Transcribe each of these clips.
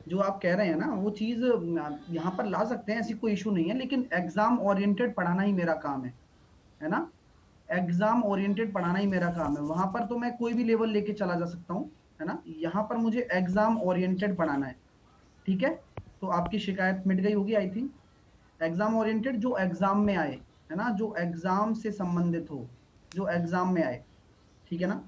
जो आप कह रहे हैं ना वो चीज यहाँ पर ला सकते हैं, ऐसी कोई इशू नहीं है, लेकिन एग्जाम ओरिएंटेड पढ़ाना ही मेरा काम है ना। एग्जाम ओरिएंटेड पढ़ाना ही मेरा काम है। वहां पर तो मैं कोई भी लेवल लेके चला जा सकता हूँ, है ना। यहाँ पर मुझे एग्जाम ओरिएंटेड पढ़ाना है, ठीक है। तो आपकी शिकायत मिट गई होगी आई थिंक। एग्जाम ओरिएंटेड जो एग्जाम में आए, है ना, जो एग्जाम से संबंधित हो, जो एग्जाम में आए, ठीक है ना।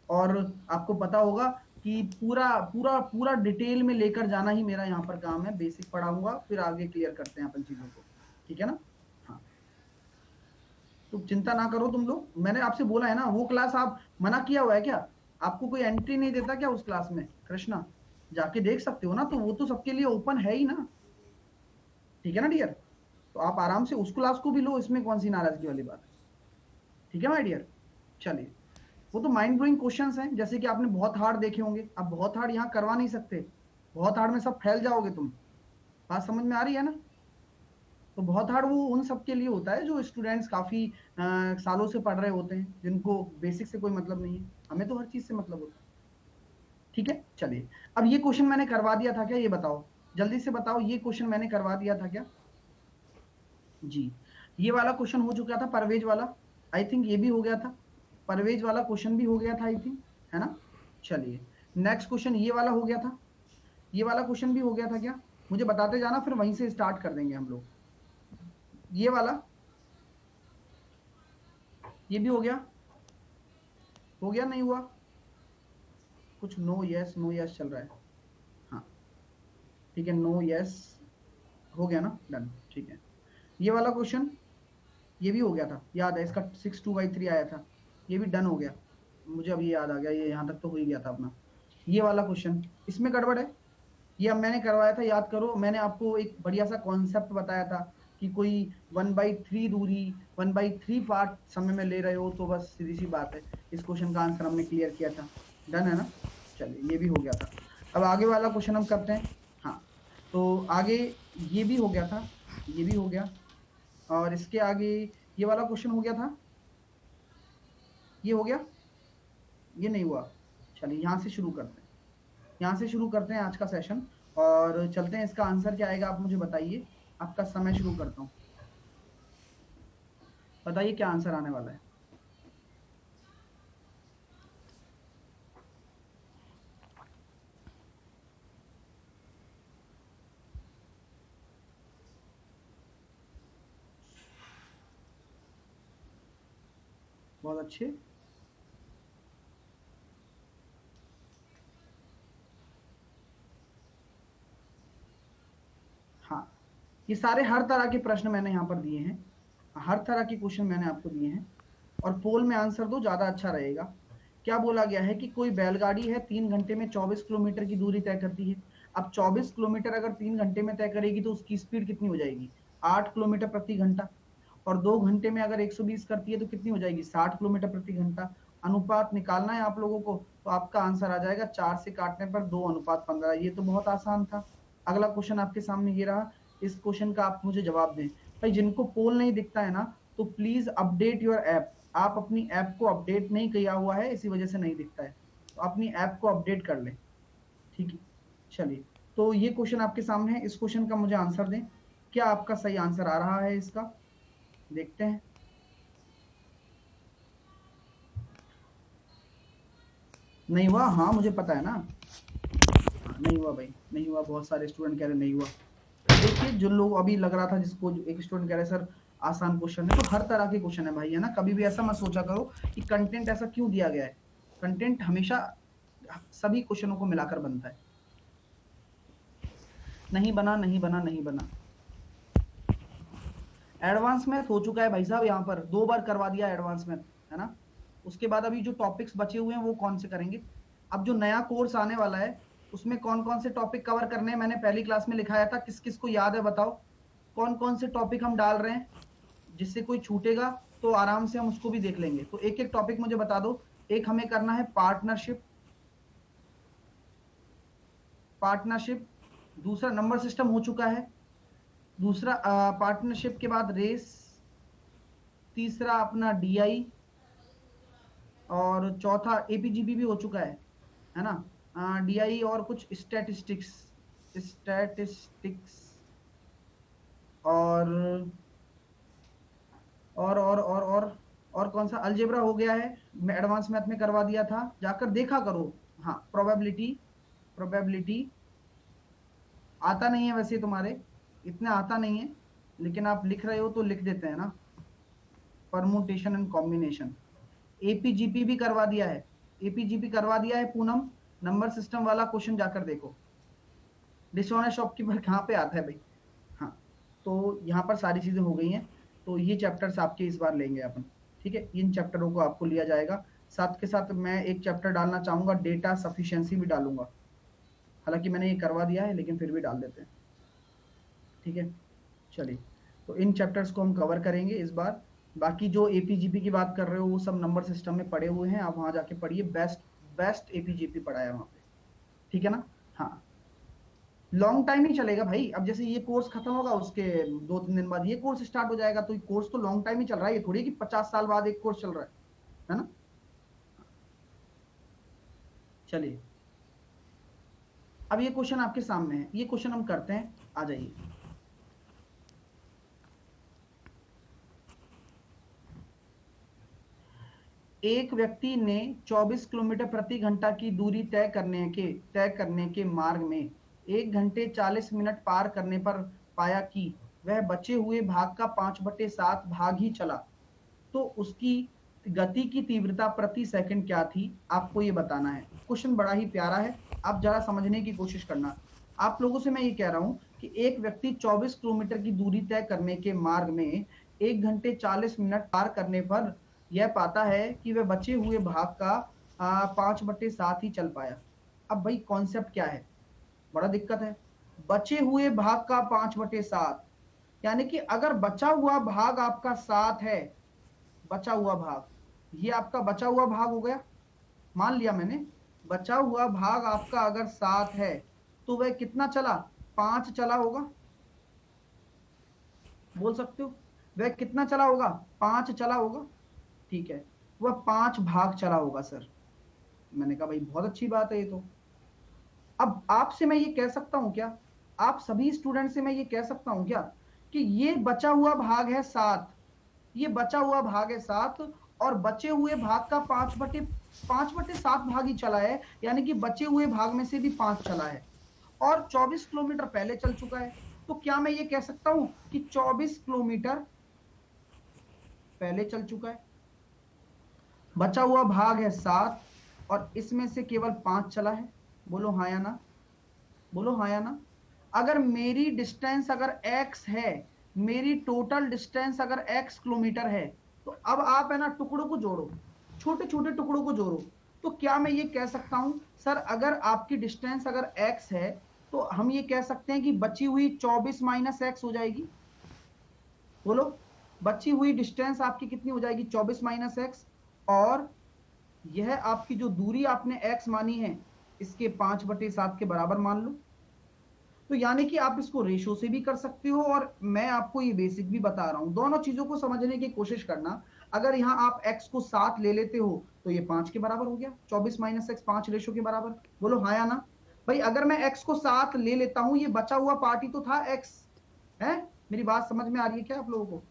और आपको पता होगा कि पूरा पूरा पूरा डिटेल में लेकर जाना ही मेरा यहाँ पर काम है। बेसिक पढ़ाऊंगा, फिर आगे क्लियर करते हैं अपन चीजों को, ठीक है ना। हाँ, तो चिंता ना करो तुम लोग। मैंने आपसे बोला है ना, वो क्लास आप मना किया हुआ है क्या? आपको कोई एंट्री नहीं देता क्या उस क्लास में? कृष्णा, जाके देख सकते हो ना, तो वो तो सबके लिए ओपन है ही ना, ठीक है ना डियर। तो आप आराम से उस क्लास को भी लो, इसमें कौन सी नाराजगी वाली बात है, ठीक है माय डियर। चलिए, वो तो माइंड ब्लोइंग क्वेश्चंस हैं, जैसे कि आपने बहुत हार्ड देखे होंगे। अब बहुत हार्ड यहाँ करवा नहीं सकते, बहुत हार्ड में सब फैल जाओगे तुम। बात समझ में आ रही है ना। तो बहुत हार्ड वो उन सब के लिए होता है जो स्टूडेंट्स काफी सालों से पढ़ रहे होते हैं, जिनको बेसिक से कोई मतलब नहीं है। हमें तो हर चीज से मतलब होता है, ठीक है। चलिए, अब ये क्वेश्चन मैंने करवा दिया था क्या, ये बताओ, जल्दी से बताओ, ये क्वेश्चन मैंने करवा दिया था क्या? जी, ये वाला क्वेश्चन हो चुका था, परवेज वाला। आई थिंक ये भी हो गया था, परवेज वाला क्वेश्चन भी हो गया था आई थिंक, है ना। चलिए, नेक्स्ट क्वेश्चन ये वाला हो गया था, ये वाला क्वेश्चन भी हो गया था क्या? मुझे बताते जाना, फिर वहीं से स्टार्ट कर देंगे हम लोग। ये वाला, ये भी हो गया नहीं हुआ? कुछ नो यस चल रहा है। हाँ, ठीक है, नो यस हो गया ना, डन, ठीक है। ये वाला क्वेश्चन, ये भी हो गया था, याद है, इसका 6/2/3 आया था, ये भी डन हो गया। मुझे अभी याद आ गया, ये यहाँ तक तो हो ही गया था अपना। ये वाला क्वेश्चन, इसमें गड़बड़ है। ये अब मैंने करवाया था, याद करो, मैंने आपको एक बढ़िया सा कॉन्सेप्ट बताया था कि कोई 1/3 दूरी, 1/3 पार्ट समय में ले रहे हो, तो बस सीधी सी बात है, इस क्वेश्चन का आंसर हमने क्लियर किया था। डन है ना। चलिए, ये भी हो गया था। अब आगे वाला क्वेश्चन हम करते हैं। हाँ, तो आगे ये भी हो गया था, ये भी हो गया, और इसके आगे ये वाला क्वेश्चन हो गया था, ये हो गया, ये नहीं हुआ। चलिए, यहाँ से शुरू करते हैं, यहाँ से शुरू करते हैं आज का सेशन, और चलते हैं। इसका आंसर क्या आएगा आप मुझे बताइए। आपका समय शुरू करता हूँ, बताइए क्या आंसर आने वाला है। बहुत अच्छे। हाँ, ये सारे हर तरह के प्रश्न मैंने यहाँ पर दिए हैं, हर तरह के क्वेश्चन मैंने आपको दिए हैं, और पोल में आंसर दो, ज्यादा अच्छा रहेगा। क्या बोला गया है कि कोई बैलगाड़ी है, 3 घंटे में 24 किलोमीटर की दूरी तय करती है। अब 24 किलोमीटर अगर 3 घंटे में तय करेगी, तो उसकी स्पीड कितनी हो जाएगी? 8 किलोमीटर प्रति घंटा। और 2 घंटे में अगर 120 करती है, तो कितनी हो जाएगी? 60 किलोमीटर प्रति घंटा। अनुपात निकालना है आप लोगों को, तो आपका आंसर आ जाएगा 4 से काटने पर 2:15। ये तो बहुत आसान था। अगला क्वेश्चन आपके सामने ये रहा, इस क्वेश्चन का आप मुझे जवाब दें। भाई, जिनको पोल नहीं दिखता है ना, तो प्लीज अपडेट योर ऐप। आप अपनी ऐप को अपडेट नहीं किया हुआ है, इसी वजह से नहीं दिखता है, तो अपनी ऐप को अपडेट कर लें, ठीक है। चलिए, तो ये क्वेश्चन आपके सामने है, इस क्वेश्चन का मुझे आंसर दें। क्या आपका सही आंसर आ रहा है इसका? देखते हैं। नहीं हुआ? हाँ, मुझे पता है ना। हाँ, नहीं हुआ भाई, नहीं हुआ। बहुत सारे स्टूडेंट कह रहे नहीं हुआ। देखिए, जो लोग अभी लग रहा था, जिसको एक स्टूडेंट कह रहे सर आसान क्वेश्चन है, तो हर तरह के क्वेश्चन है भाई, है ना। कभी भी ऐसा मत सोचा करो कि कंटेंट ऐसा क्यों दिया गया है। कंटेंट हमेशा सभी क्वेश्चनों को मिलाकर बनता है। नहीं बना, नहीं बना, नहीं बना। एडवांस मैथ हो चुका है भाई साहब, यहाँ पर 2 बार करवा दिया एडवांस मैथ, है ना। उसके बाद अभी जो टॉपिक्स बचे हुए हैं वो कौन से करेंगे? अब जो नया कोर्स आने वाला है, उसमें कौन कौन से टॉपिक कवर करने हैं, मैंने पहली क्लास में लिखाया था। किस किस को याद है बताओ, कौन कौन से टॉपिक हम डाल रहे हैं? जिससे कोई छूटेगा तो आराम से हम उसको भी देख लेंगे। तो एक एक टॉपिक मुझे बता दो। एक हमें करना है पार्टनरशिप, पार्टनरशिप। दूसरा नंबर सिस्टम हो चुका है। दूसरा पार्टनरशिप के बाद रेस। तीसरा अपना डीआई। और चौथा एपीजीबी भी हो चुका है ना। डीआई और कुछ स्टैटिस्टिक्स, स्टैटिस्टिक्स और और कौन सा अलजेब्रा हो गया है, मैं एडवांस मैथ में करवा दिया था, जाकर देखा करो। हाँ, प्रोबेबिलिटी आता नहीं है वैसे तुम्हारे, इतना आता नहीं है, लेकिन आप लिख रहे हो तो लिख देते हैं ना। परमुटेशन एंड कॉम्बिनेशन, एपीजीपी भी करवा दिया है, एपीजीपी करवा दिया है पूनम, नंबर सिस्टम वाला क्वेश्चन जाकर देखो। डिसऑनेस्ट शॉपकीपर कहाँ पे आता है भाई। हाँ, तो यहाँ पर सारी चीजें हो गई हैं, तो ये चैप्टर्स आपके इस बार लेंगे अपन, ठीक है, इन चैप्टरों को आपको लिया जाएगा। साथ के साथ मैं एक चैप्टर डालना चाहूंगा, डेटा सफिशिएंसी भी डालूंगा, हालांकि मैंने ये करवा दिया है लेकिन फिर भी डाल देते हैं, ठीक है। चलिए, तो इन चैप्टर्स को हम कवर करेंगे इस बार। बाकी जो एपीजीपी की बात कर रहे हो वो सब नंबर सिस्टम में पड़े हुए हैं, आप वहां जाके पढ़िए, बेस्ट बेस्ट एपीजीपी पढ़ा है वहां पे, ठीक है ना। हाँ, लॉन्ग टाइम ही चलेगा भाई, अब जैसे ये कोर्स खत्म होगा उसके 2-3 दिन बाद ये कोर्स स्टार्ट हो जाएगा, तो कोर्स तो लॉन्ग टाइम ही चल रहा है, ये थोड़ी कि 50 साल बाद एक कोर्स चल रहा है ना। चलिए, अब ये क्वेश्चन आपके सामने है, ये क्वेश्चन हम करते हैं, आ जाइए। एक व्यक्ति ने 24 किलोमीटर प्रति घंटा की दूरी तय करने के मार्ग में 1 घंटे 40 मिनट पार करने पर पाया कि वह बचे हुए भाग का 5/7 भाग ही चला, तो उसकी गति की तीव्रता प्रति सेकंड क्या थी, आपको ये बताना है। क्वेश्चन बड़ा ही प्यारा है, आप जरा समझने की कोशिश करना। आप लोगों से मैं ये कह रहा हूं कि एक व्यक्ति 24 किलोमीटर की दूरी तय करने के मार्ग में 1 घंटे 40 मिनट पार करने पर यह पाता है कि वह बचे हुए भाग का 5/7 ही चल पाया। अब भाई कॉन्सेप्ट क्या है, बड़ा दिक्कत है। बचे हुए भाग का 5/7, यानी कि अगर बचा हुआ भाग आपका 7 है, बचा हुआ भाग, ये आपका बचा हुआ भाग हो गया, मान लिया मैंने, बचा हुआ भाग आपका अगर 7 है तो वह कितना चला, 5 चला होगा, बोल सकते हो, वह कितना चला होगा, 5 चला होगा, ठीक है, वह 5 भाग चला होगा सर। मैंने कहा भाई बहुत अच्छी बात है ये तो। अब आपसे मैं ये कह सकता हूं क्या, आप सभी स्टूडेंट से मैं ये कह सकता हूं क्या कि ये बचा हुआ भाग है 7, ये बचा हुआ भाग है 7, और बचे हुए भाग का 5/7 भाग ही चला है, यानी कि बचे हुए भाग में से भी 5 चला है, और 24 किलोमीटर पहले चल चुका है। तो क्या मैं ये कह सकता हूं कि 24 किलोमीटर पहले चल चुका है, बचा हुआ भाग है 7 और इसमें से केवल 5 चला है, बोलो हाँ या ना, बोलो हाँ या ना। अगर मेरी डिस्टेंस अगर x है, मेरी टोटल डिस्टेंस अगर x किलोमीटर है, तो अब आप है ना टुकड़ों को जोड़ो, छोटे छोटे टुकड़ों को जोड़ो, तो क्या मैं ये कह सकता हूं सर अगर आपकी डिस्टेंस अगर x है तो हम ये कह सकते हैं कि बची हुई 24 माइनस x हो जाएगी, बोलो, बची हुई डिस्टेंस आपकी कितनी हो जाएगी, 24 माइनस x, और यह आपकी जो दूरी आपने x मानी है इसके 5/7 के बराबर मान लो। तो यानी कि आप इसको रेशो से भी कर सकते हो, और मैं आपको ये बेसिक भी बता रहा हूं, दोनों चीजों को समझने की कोशिश करना। अगर यहां आप x को 7 ले लेते हो तो ये 5 के बराबर हो गया, 24 माइनस एक्स 5 रेशो के बराबर, बोलो हाँ या ना। भाई अगर मैं x को 7 ले लेता हूं, ये बचा हुआ पार्टी तो था x है। मेरी बात समझ में आ रही है क्या आप लोगों को,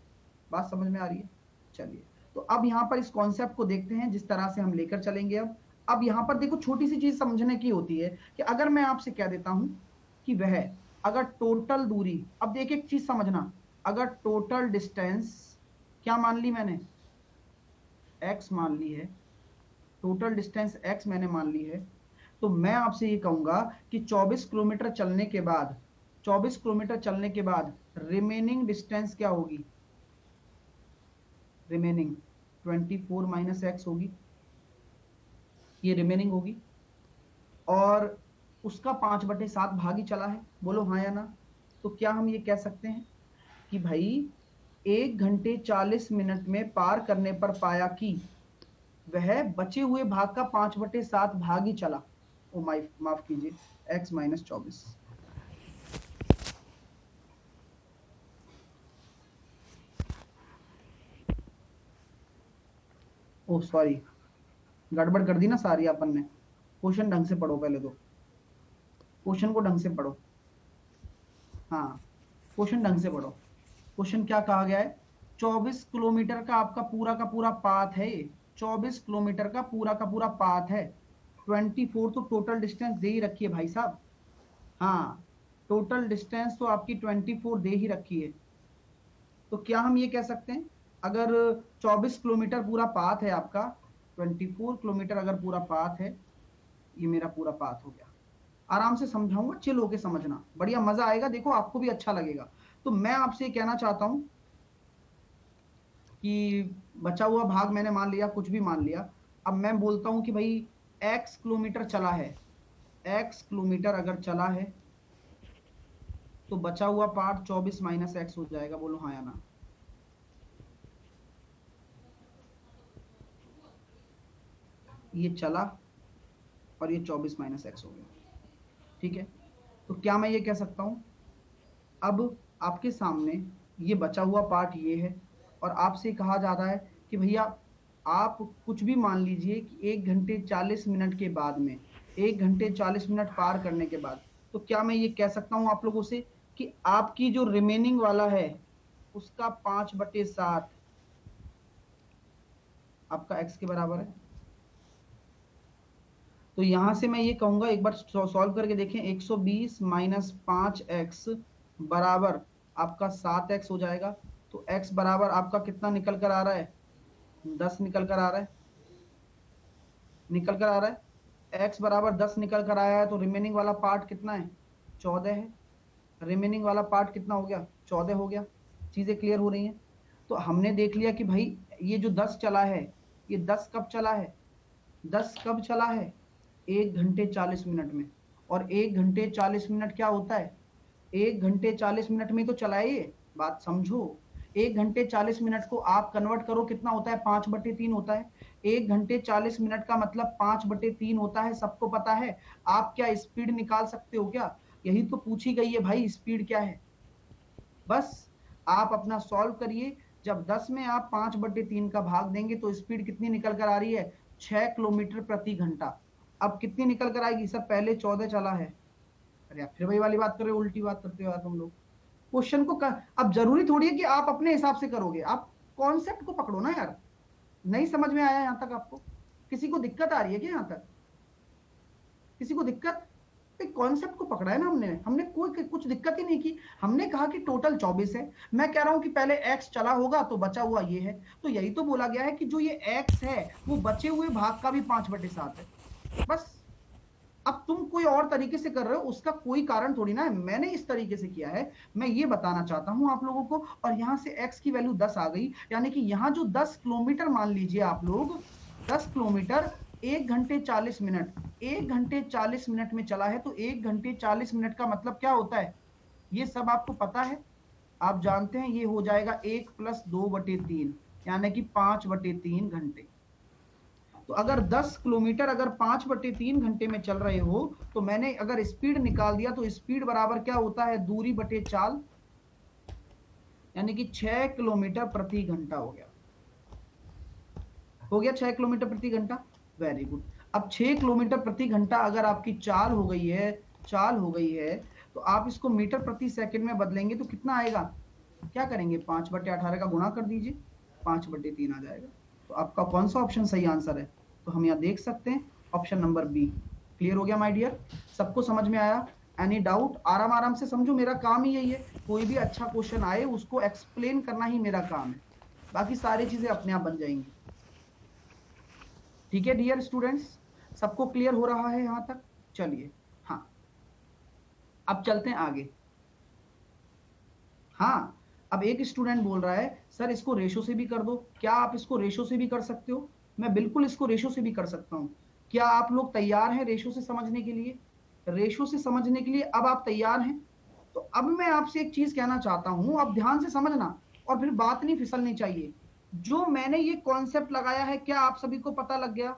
बात समझ में आ रही है। चलिए, तो अब यहां पर इस कॉन्सेप्ट को देखते हैं जिस तरह से हम लेकर चलेंगे। अब यहां पर देखो छोटी सी चीज समझने की होती है कि अगर मैं आपसे कह देता हूं कि वह अगर टोटल दूरी, अब देखिए एक चीज समझना, अगर टोटल डिस्टेंस क्या मान ली मैंने, x मान ली है, टोटल डिस्टेंस x मैंने मान ली है, तो मैं आपसे ये कहूंगा कि 24 किलोमीटर चलने के बाद, 24 किलोमीटर चलने के बाद रिमेनिंग डिस्टेंस क्या होगी, रिमेनिंग 24 माइनस एक्स होगी, ये रिमेनिंग होगी, और उसका 5/7 भाग ही चला है, बोलो हाँ या ना। तो क्या हम ये कह सकते हैं कि भाई 1 घंटे 40 मिनट में पार करने पर पाया कि वह बचे हुए भाग का 5/7 भाग ही चला, ओ माफ कीजिए, x माइनस 24, ओ सॉरी, गड़बड़ कर दी ना सारी अपन ने। क्वेश्चन ढंग से पढ़ो, पहले तो क्वेश्चन को ढंग से पढ़ो। हाँ, क्वेश्चन ढंग से पढ़ो। क्वेश्चन क्या कहा गया है? 24 किलोमीटर का आपका पूरा का पूरा पाथ है ये, 24 किलोमीटर का पूरा पाथ है। 24 तो टोटल डिस्टेंस दे ही रखी है भाई साहब। हाँ, टोटल डिस्टेंस तो आपकी 24 दे ही रखी है। तो क्या हम ये कह सकते हैं, अगर 24 किलोमीटर पूरा पाथ है आपका, 24 किलोमीटर अगर पूरा पाथ है, ये मेरा पूरा पाथ हो गया। आराम से समझाऊंगा, चिल होके समझना, बढ़िया मजा आएगा, देखो आपको भी अच्छा लगेगा। तो मैं आपसे कहना चाहता हूं कि बचा हुआ भाग मैंने मान लिया, कुछ भी मान लिया। अब मैं बोलता हूं कि भाई x किलोमीटर चला है, x किलोमीटर अगर चला है तो बचा हुआ पार्ट 24 माइनस एक्स हो जाएगा। बोलो हाँ या ना। ये चला और ये 24 माइनस एक्स हो गया, ठीक है। तो क्या मैं ये कह सकता हूं, अब आपके सामने ये बचा हुआ पार्ट ये है, और आपसे कहा जा रहा है कि भैया आप कुछ भी मान लीजिए कि 1 घंटे 40 मिनट के बाद में, 1 घंटे 40 मिनट पार करने के बाद, तो क्या मैं ये कह सकता हूं आप लोगों से कि आपकी जो रिमेनिंग वाला है उसका 5/7 आपका x के बराबर है। तो यहां से मैं ये कहूंगा, एक बार सॉल्व करके देखें, 120 माइनस 5x बराबर आपका 7x हो जाएगा। तो x बराबर आपका कितना निकल कर आ रहा है? 10 निकल कर आ रहा है, निकल कर आ रहा है। x बराबर 10 निकल कर आया है, तो रिमेनिंग वाला पार्ट कितना है? 14 है। रिमेनिंग वाला पार्ट कितना हो गया? 14 हो गया। चीजें क्लियर हो रही हैं? तो हमने देख लिया कि भाई ये जो 10 चला है, ये 10 कब चला है? 10 कब चला है? 1 घंटे 40 मिनट में। और 1 घंटे 40 मिनट क्या होता है? 1 घंटे 40 मिनट में तो चला है ये, बात समझो। 1 घंटे 40 मिनट को आप कन्वर्ट करो, कितना होता है? 5/3 होता है। 1 घंटे 40 मिनट का मतलब 5/3 होता है, सबको पता है। आप क्या स्पीड निकाल सकते हो क्या? यही तो पूछी गई है भाई, स्पीड क्या है। बस आप अपना सॉल्व करिए। जब 10 में आप 5/3 का भाग देंगे तो स्पीड कितनी निकल कर आ रही है? 6 किलोमीटर प्रति घंटा। अब कितनी निकल कर आएगी सर? पहले 14 चला है। अरे आप फिर वही वाली बात कर रहे हो, उल्टी बात करते हो यार तुम लोग। क्वेश्चन को अब जरूरी थोड़ी है कि आप अपने हिसाब से करोगे, आप कॉन्सेप्ट को पकड़ो ना यार। नहीं समझ में आया यहां तक आपको? किसी को दिक्कत आ रही है क्या यहां तक? किसी को दिक्कत? कॉन्सेप्ट को पकड़ा है ना हमने, हमने कोई कुछ दिक्कत ही नहीं की। हमने कहा कि टोटल 24 है। मैं कह रहा हूं कि पहले x चला होगा तो बचा हुआ ये है। तो यही तो बोला गया है कि जो ये x है वो बचे हुए भाग का भी 5/7 है। बस अब तुम कोई और तरीके से कर रहे हो, उसका कोई कारण थोड़ी ना है। मैंने इस तरीके से किया है, मैं ये बताना चाहता हूं आप लोगों को। और यहां से x की वैल्यू 10 आ गई, यानी कि यहां जो 10 किलोमीटर मान लीजिए आप लोग, 10 किलोमीटर 1 घंटे 40 मिनट, 1 घंटे 40 मिनट में चला है। तो 1 घंटे 40 मिनट का मतलब क्या होता है? ये सब आपको पता है, आप जानते हैं। ये हो जाएगा 1 + 2/3, यानी कि 5/3 घंटे। तो अगर 10 किलोमीटर अगर 5/3 घंटे में चल रहे हो, तो मैंने अगर स्पीड निकाल दिया, तो स्पीड बराबर क्या होता है? दूरी बटे चाल, यानी कि 6 किलोमीटर प्रति घंटा हो गया। हो गया 6 किलोमीटर प्रति घंटा। Very good. अब 6 किलोमीटर प्रति घंटा अगर आपकी चाल हो गई है, चाल हो गई है, तो आप इसको मीटर प्रति सेकंड में बदलेंगे तो कितना आएगा? क्या करेंगे? 5/18 का गुणा कर दीजिए, 5/3 आ जाएगा। तो आपका कौन सा ऑप्शन सही आंसर है? तो हम यहाँ देख सकते हैं ऑप्शन नंबर बी। क्लियर हो गया माय डियर? सबको समझ में आया? Any doubt? आराम आराम से समझो, मेरा काम ही यही है। कोई भी अच्छा क्वेश्चन आए उसको एक्सप्लेन करना ही मेरा काम है, बाकी सारी चीजें अपने आप बन जाएंगी। ठीक है डियर स्टूडेंट्स, सबको क्लियर हो रहा है यहां तक? चलिए, हाँ, अब चलते हैं आगे। हाँ, अब एक स्टूडेंट बोल रहा है सर इसको रेशो से भी कर दो। क्या आप इसको रेशो से भी कर सकते हो? मैं बिल्कुल इसको रेशो से भी कर सकता हूं। क्या आप लोग तैयार हैं रेशो से समझने के लिए? रेशो से समझने के लिए अब आप तैयार हैं? तो अब मैं आपसे एक चीज कहना चाहता हूं, आप ध्यान से समझना, और फिर बात नहीं फिसलनी चाहिए। जो मैंने ये कॉन्सेप्ट लगाया है, क्या आप सभी को पता लग गया?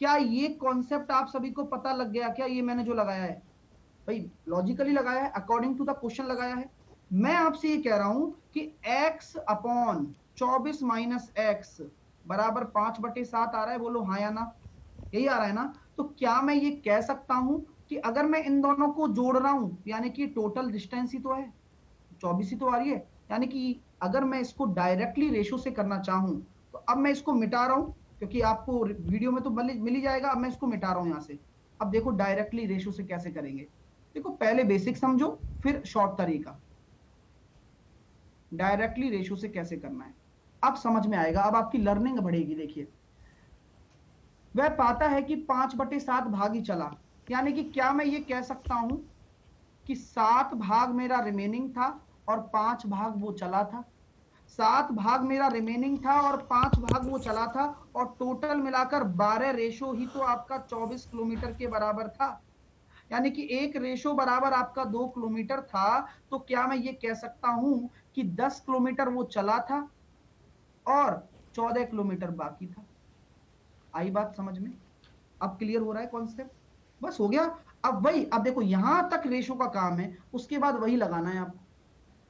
क्या ये कॉन्सेप्ट आप सभी को पता लग गया? क्या ये मैंने जो लगाया है भाई लॉजिकली लगाया है, अकॉर्डिंग टू द क्वेश्चन लगाया है? मैं आपसे ये कह रहा हूं कि x अपॉन 24 माइनस एक्स बराबर 5/7 आ रहा है। बोलो हाँ या ना? यही आ रहा है ना? तो क्या मैं ये कह सकता हूं कि अगर मैं इन दोनों को जोड़ रहा हूं, यानी कि टोटल डिस्टेंस ही तो है, 24 ही तो आ रही है। यानी कि अगर मैं इसको डायरेक्टली रेशो से करना चाहूं तो अब मैं इसको मिटा रहा हूं, क्योंकि आपको वीडियो में तो मिल ही जाएगा। अब मैं इसको मिटा रहा हूं यहां से। अब देखो डायरेक्टली रेशो से कैसे करेंगे। देखो पहले बेसिक समझो, फिर शॉर्ट तरीका। डायरेक्टली रेशो से कैसे करना है अब समझ में आएगा, अब आपकी लर्निंग बढ़ेगी। देखिए, वह पाता है कि 5/7 भाग ही चला। यानी कि क्या मैं ये कह सकता हूं कि 7 भाग मेरा रिमेनिंग था और 5 भाग वो चला था। 7 भाग मेरा रिमेनिंग था और 5 भाग वो चला था, और टोटल मिलाकर 12 रेशो ही तो आपका 24 किलोमीटर के बराबर था। यानी कि एक रेशो बराबर आपका 2 किलोमीटर था। तो क्या मैं ये कह सकता हूं कि 10 किलोमीटर वो चला था और 14 किलोमीटर बाकी था। आई बात समझ में? अब क्लियर हो रहा है कॉन्सेप्ट? बस हो गया। अब वही, अब देखो यहां तक रेशो का काम है, उसके बाद वही लगाना है आपको,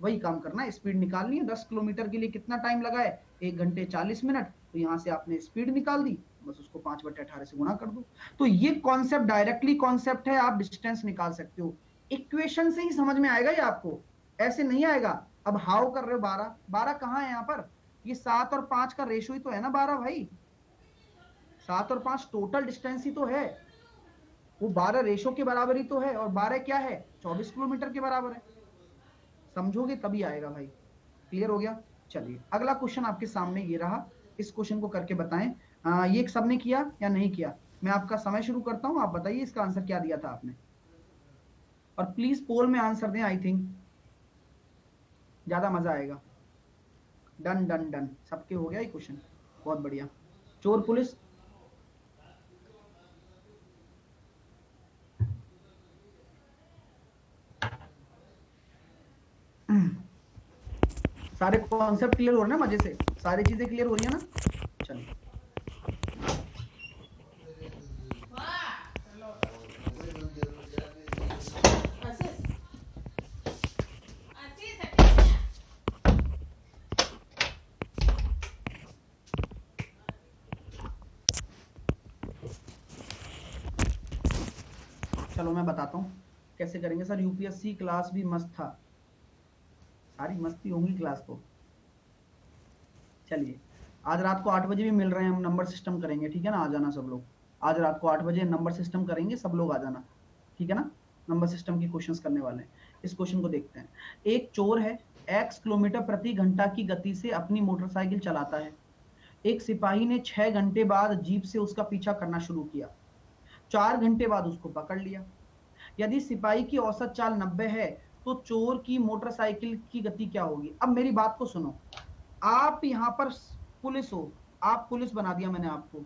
वही काम करना है। स्पीड निकालनी है। 10 किलोमीटर के लिए कितना टाइम लगा है? 1 घंटे 40 मिनट। तो यहां से आपने स्पीड निकाल दी, बस उसको 5/18 से गुणा कर दो। तो ये कॉन्सेप्ट डायरेक्टली कॉन्सेप्ट है, आप डिस्टेंस निकाल सकते हो। इक्वेशन से ही समझ में आएगा ये आपको, ऐसे नहीं आएगा। अब हाउ कर रहे हो 12, 12 कहां है यहाँ पर? ये 7 और 5 का रेशो ही तो है ना 12 भाई। 7 और 5 टोटल डिस्टेंस ही तो है, वो 12 रेशो के बराबर ही तो है। और 12 क्या है? 24 किलोमीटर के बराबर है। समझोगे तभी आएगा भाई। क्लियर हो गया? चलिए अगला क्वेश्चन आपके सामने ये रहा, इस क्वेश्चन को करके बताएं। ये सबने किया या नहीं किया? मैं आपका समय शुरू करता हूं, आप बताइए इसका आंसर क्या दिया था आपने। और प्लीज पोल में आंसर दें, आई थिंक ज्यादा मजा आएगा। डन डन डन, सबके हो गया ये क्वेश्चन, बहुत बढ़िया। चोर पुलिस, सारे कॉन्सेप्ट क्लियर हो रहे हैं ना मजे से? सारी चीजें क्लियर हो रही है ना? चलिए चलो मैं बताता हूँ कैसे करेंगे। सर यूपीएससी क्लास भी मस्त था, सारी मस्ती होंगी क्लास को। चलिए आज रात को 8 बजे भी मिल रहे हैं, हम नंबर सिस्टम करेंगे, ठीक है ना? आ जाना सब लोग। आज रात को 8 बजे नंबर सिस्टम करेंगे, सब लोग आ जाना, ठीक है ना? नंबर सिस्टम की क्वेश्चंस करने वाले हैं। इस क्वेश्चन को देखते हैं। एक चोर है, x किलोमीटर प्रति घंटा की गति से अपनी मोटरसाइकिल चलाता है। एक सिपाही ने 6 घंटे बाद जीप से उसका पीछा करना शुरू किया। 4 घंटे बाद उसको पकड़ लिया। यदि सिपाही की औसत चाल 90 है तो चोर की मोटरसाइकिल की गति क्या होगी? अब मेरी बात को सुनो, आप यहां पर पुलिस हो, आप पुलिस बना दिया मैंने आपको,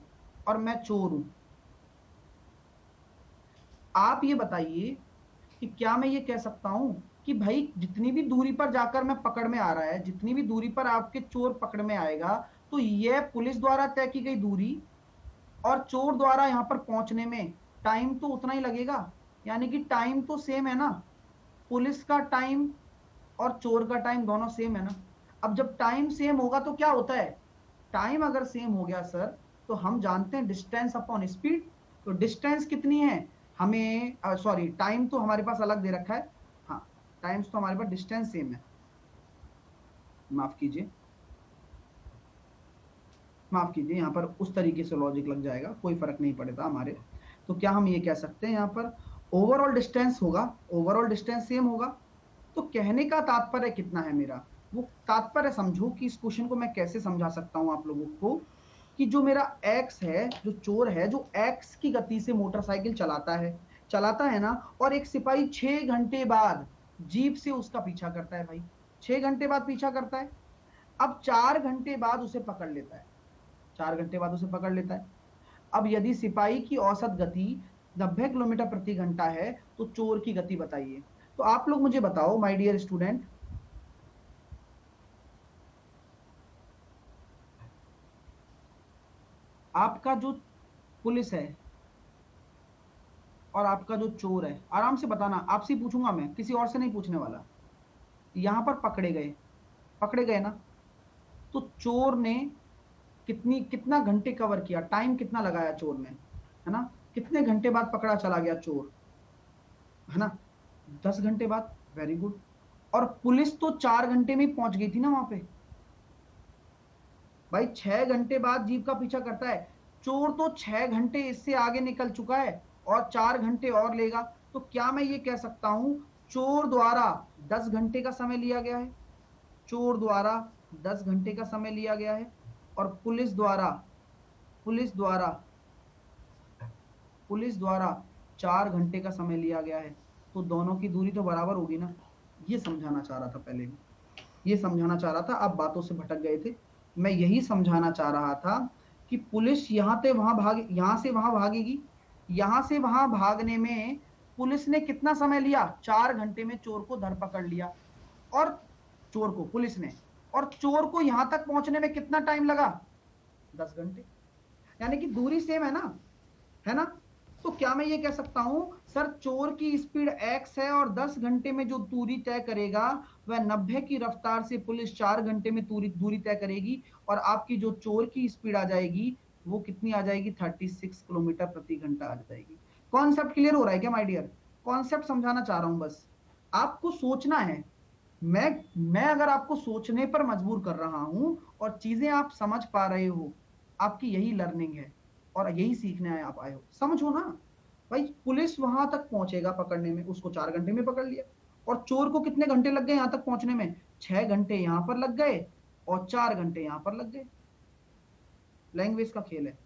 और मैं चोर हूं। आप ये बताइए कि क्या मैं ये कह सकता हूं कि भाई जितनी भी दूरी पर जाकर मैं पकड़ में आ रहा है, जितनी भी दूरी पर आपके चोर पकड़ में आएगा, तो यह पुलिस द्वारा तय की गई दूरी और चोर द्वारा यहां पर पहुंचने में टाइम तो उतना ही लगेगा। यानी कि टाइम तो सेम है ना, पुलिस का टाइम और चोर का टाइम दोनों सेम है ना। अब जब टाइम सेम होगा तो क्या होता है? टाइम अगर सेम हो गया सर, तो हम जानते हैं डिस्टेंस अपॉन स्पीड। तो डिस्टेंस कितनी है हमें, सॉरी टाइम तो हमारे पास अलग दे रखा है। हाँ, टाइम्स तो हमारे पास, डिस्टेंस सेम है। माफ कीजिए, माफ कीजिए, यहाँ पर उस तरीके से लॉजिक लग जाएगा, कोई फर्क नहीं पड़ेगा हमारे। तो क्या हम ये कह सकते हैं यहाँ पर ओवरऑल डिस्टेंस होगा, ओवरऑल डिस्टेंस सेम होगा। तो कहने का तात्पर्य कितना है मेरा, वो तात्पर्य समझो कि इस क्वेश्चन को मैं कैसे समझा सकता हूं आप लोगों को, कि जो मेरा एक्स है, जो चोर है, जो एक्स की गति से मोटरसाइकिल चलाता है ना, और एक सिपाही 6 घंटे बाद जीप से उसका पीछा करता है भाई, 6 घंटे बाद पीछा करता है। अब 4 घंटे बाद उसे पकड़ लेता है, 4 घंटे बाद उसे पकड़ लेता है। अब यदि सिपाही की औसत गति 90 किलोमीटर प्रति घंटा है तो चोर की गति बताइए। तो आप लोग मुझे बताओ माय डियर स्टूडेंट, आपका जो पुलिस है और आपका जो चोर है, आराम से बताना, आपसे पूछूंगा मैं, किसी और से नहीं पूछने वाला। यहां पर पकड़े गए ना, तो चोर ने कितना घंटे कवर किया, टाइम कितना लगाया चोर ने, है ना? कितने घंटे बाद पकड़ा चला गया चोर, है ना? 10 घंटे बाद। Very good. और पुलिस तो 4 घंटे में पहुंच गई थी ना वहां पे। भाई 6 घंटे बाद जीप का पीछा करता है, चोर तो 6 घंटे इससे आगे निकल चुका है और 4 घंटे और लेगा। तो क्या मैं ये कह सकता हूं चोर द्वारा 10 घंटे का समय लिया गया है, चोर द्वारा 10 घंटे का समय लिया गया है, और पुलिस द्वारा पुलिस द्वारा 4 घंटे का समय लिया गया है। तो दोनों की दूरी तो बराबर होगी ना। ये समझाना चाह रहा था, पहले भी ये समझाना चाह रहा था, आप बातों से भटक गए थे। मैं यही समझाना चाह रहा था कि पुलिस यहां से वहां भागेगी, यहां से वहां भागने में पुलिस ने कितना समय लिया, 4 घंटे में चोर को धर पकड़ लिया। और चोर को पुलिस ने, और चोर को यहां तक पहुंचने में कितना टाइम लगा, 10 घंटे। यानी कि दूरी सेम है ना, है ना। तो क्या मैं ये कह सकता हूं सर चोर की स्पीड x है और 10 घंटे में जो दूरी तय करेगा वह 90 की रफ्तार से पुलिस 4 घंटे में दूरी तय करेगी, और आपकी जो चोर की स्पीड आ जाएगी वो कितनी आ जाएगी, 36 किलोमीटर प्रति घंटा आ जाएगी। कॉन्सेप्ट क्लियर हो रहा है क्या माय डियर? कॉन्सेप्ट समझाना चाह रहा हूं, बस आपको सोचना है। मैं अगर आपको सोचने पर मजबूर कर रहा हूं और चीजें आप समझ पा रहे हो, आपकी यही लर्निंग है और यही सीखने आए आप आए हो, समझो ना। भाई पुलिस वहां तक पहुंचेगा पकड़ने में, उसको 4 घंटे में पकड़ लिया, और चोर को कितने घंटे लग गए यहां तक पहुंचने में, 6 घंटे यहां पर लग गए और 4 घंटे यहां पर लग गए। लैंग्वेज का खेल है।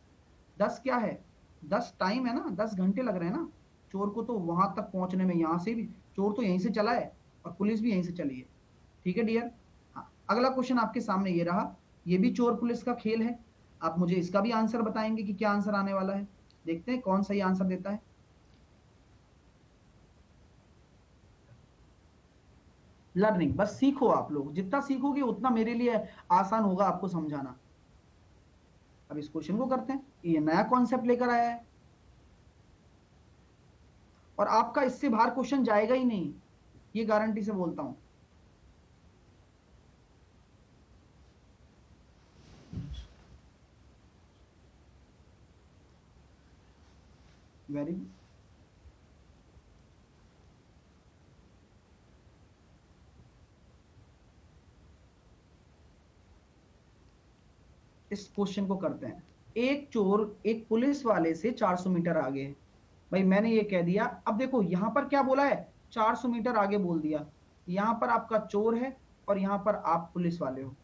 10 क्या है, 10 टाइम है ना, 10 घंटे लग रहे हैं ना चोर को तो वहां तक पहुंचने में। यहां से भी चोर तो यहीं से चला है और पुलिस भी यहीं से चली है। ठीक है डियर। हाँ, अगला क्वेश्चन आपके सामने ये रहा, ये भी चोर पुलिस का खेल है। आप मुझे इसका भी आंसर बताएंगे कि क्या आंसर आने वाला है, देखते हैं कौन सही आंसर देता है। लर्निंग, बस सीखो, आप लोग जितना सीखोगे उतना मेरे लिए आसान होगा आपको समझाना। अब इस क्वेश्चन को करते हैं, ये नया कॉन्सेप्ट लेकर आया है और आपका इससे बाहर क्वेश्चन जाएगा ही नहीं, ये गारंटी से बोलता हूं। Very good. इस क्वेश्चन को करते हैं। एक चोर एक पुलिस वाले से 400 मीटर आगे है। भाई मैंने ये कह दिया, अब देखो यहां पर क्या बोला है, 400 मीटर आगे बोल दिया। यहां पर आपका चोर है और यहां पर आप पुलिस वाले हो।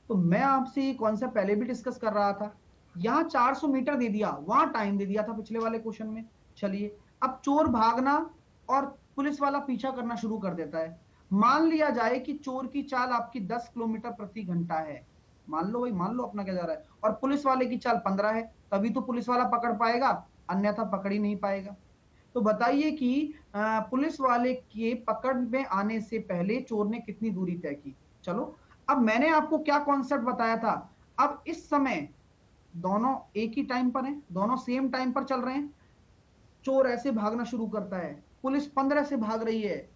तो मैं आपसे ये कॉन्सेप्ट पहले भी डिस्कस कर रहा था, यहां 400 मीटर दे दिया, वहां टाइम दे दिया था पिछले वाले क्वेश्चन में। चलिए अब चोर भागना और पुलिस वाला पीछा करना शुरू कर देता है। मान लिया जाए कि चोर की चाल आपकी 10 किलोमीटर प्रति घंटा है, मान लो भाई, मान लो अपना क्या जा रहा है, और पुलिस वाले की चाल 15 है, तभी तो पुलिस वाला पकड़ पाएगा, अन्यथा पकड़ ही नहीं पाएगा। तो बताइए कि पुलिस वाले के पकड़ में आने से पहले चोर ने कितनी दूरी तय की। चलो अब मैंने आपको क्या कॉन्सेप्ट बताया था, अब इस समय दोनों एक ही टाइम पर हैं, दोनों सेम टाइम पर चल रहे हैं। चोर ऐसे भागना शुरू करता है, पुलिस 15 से भाग रही है,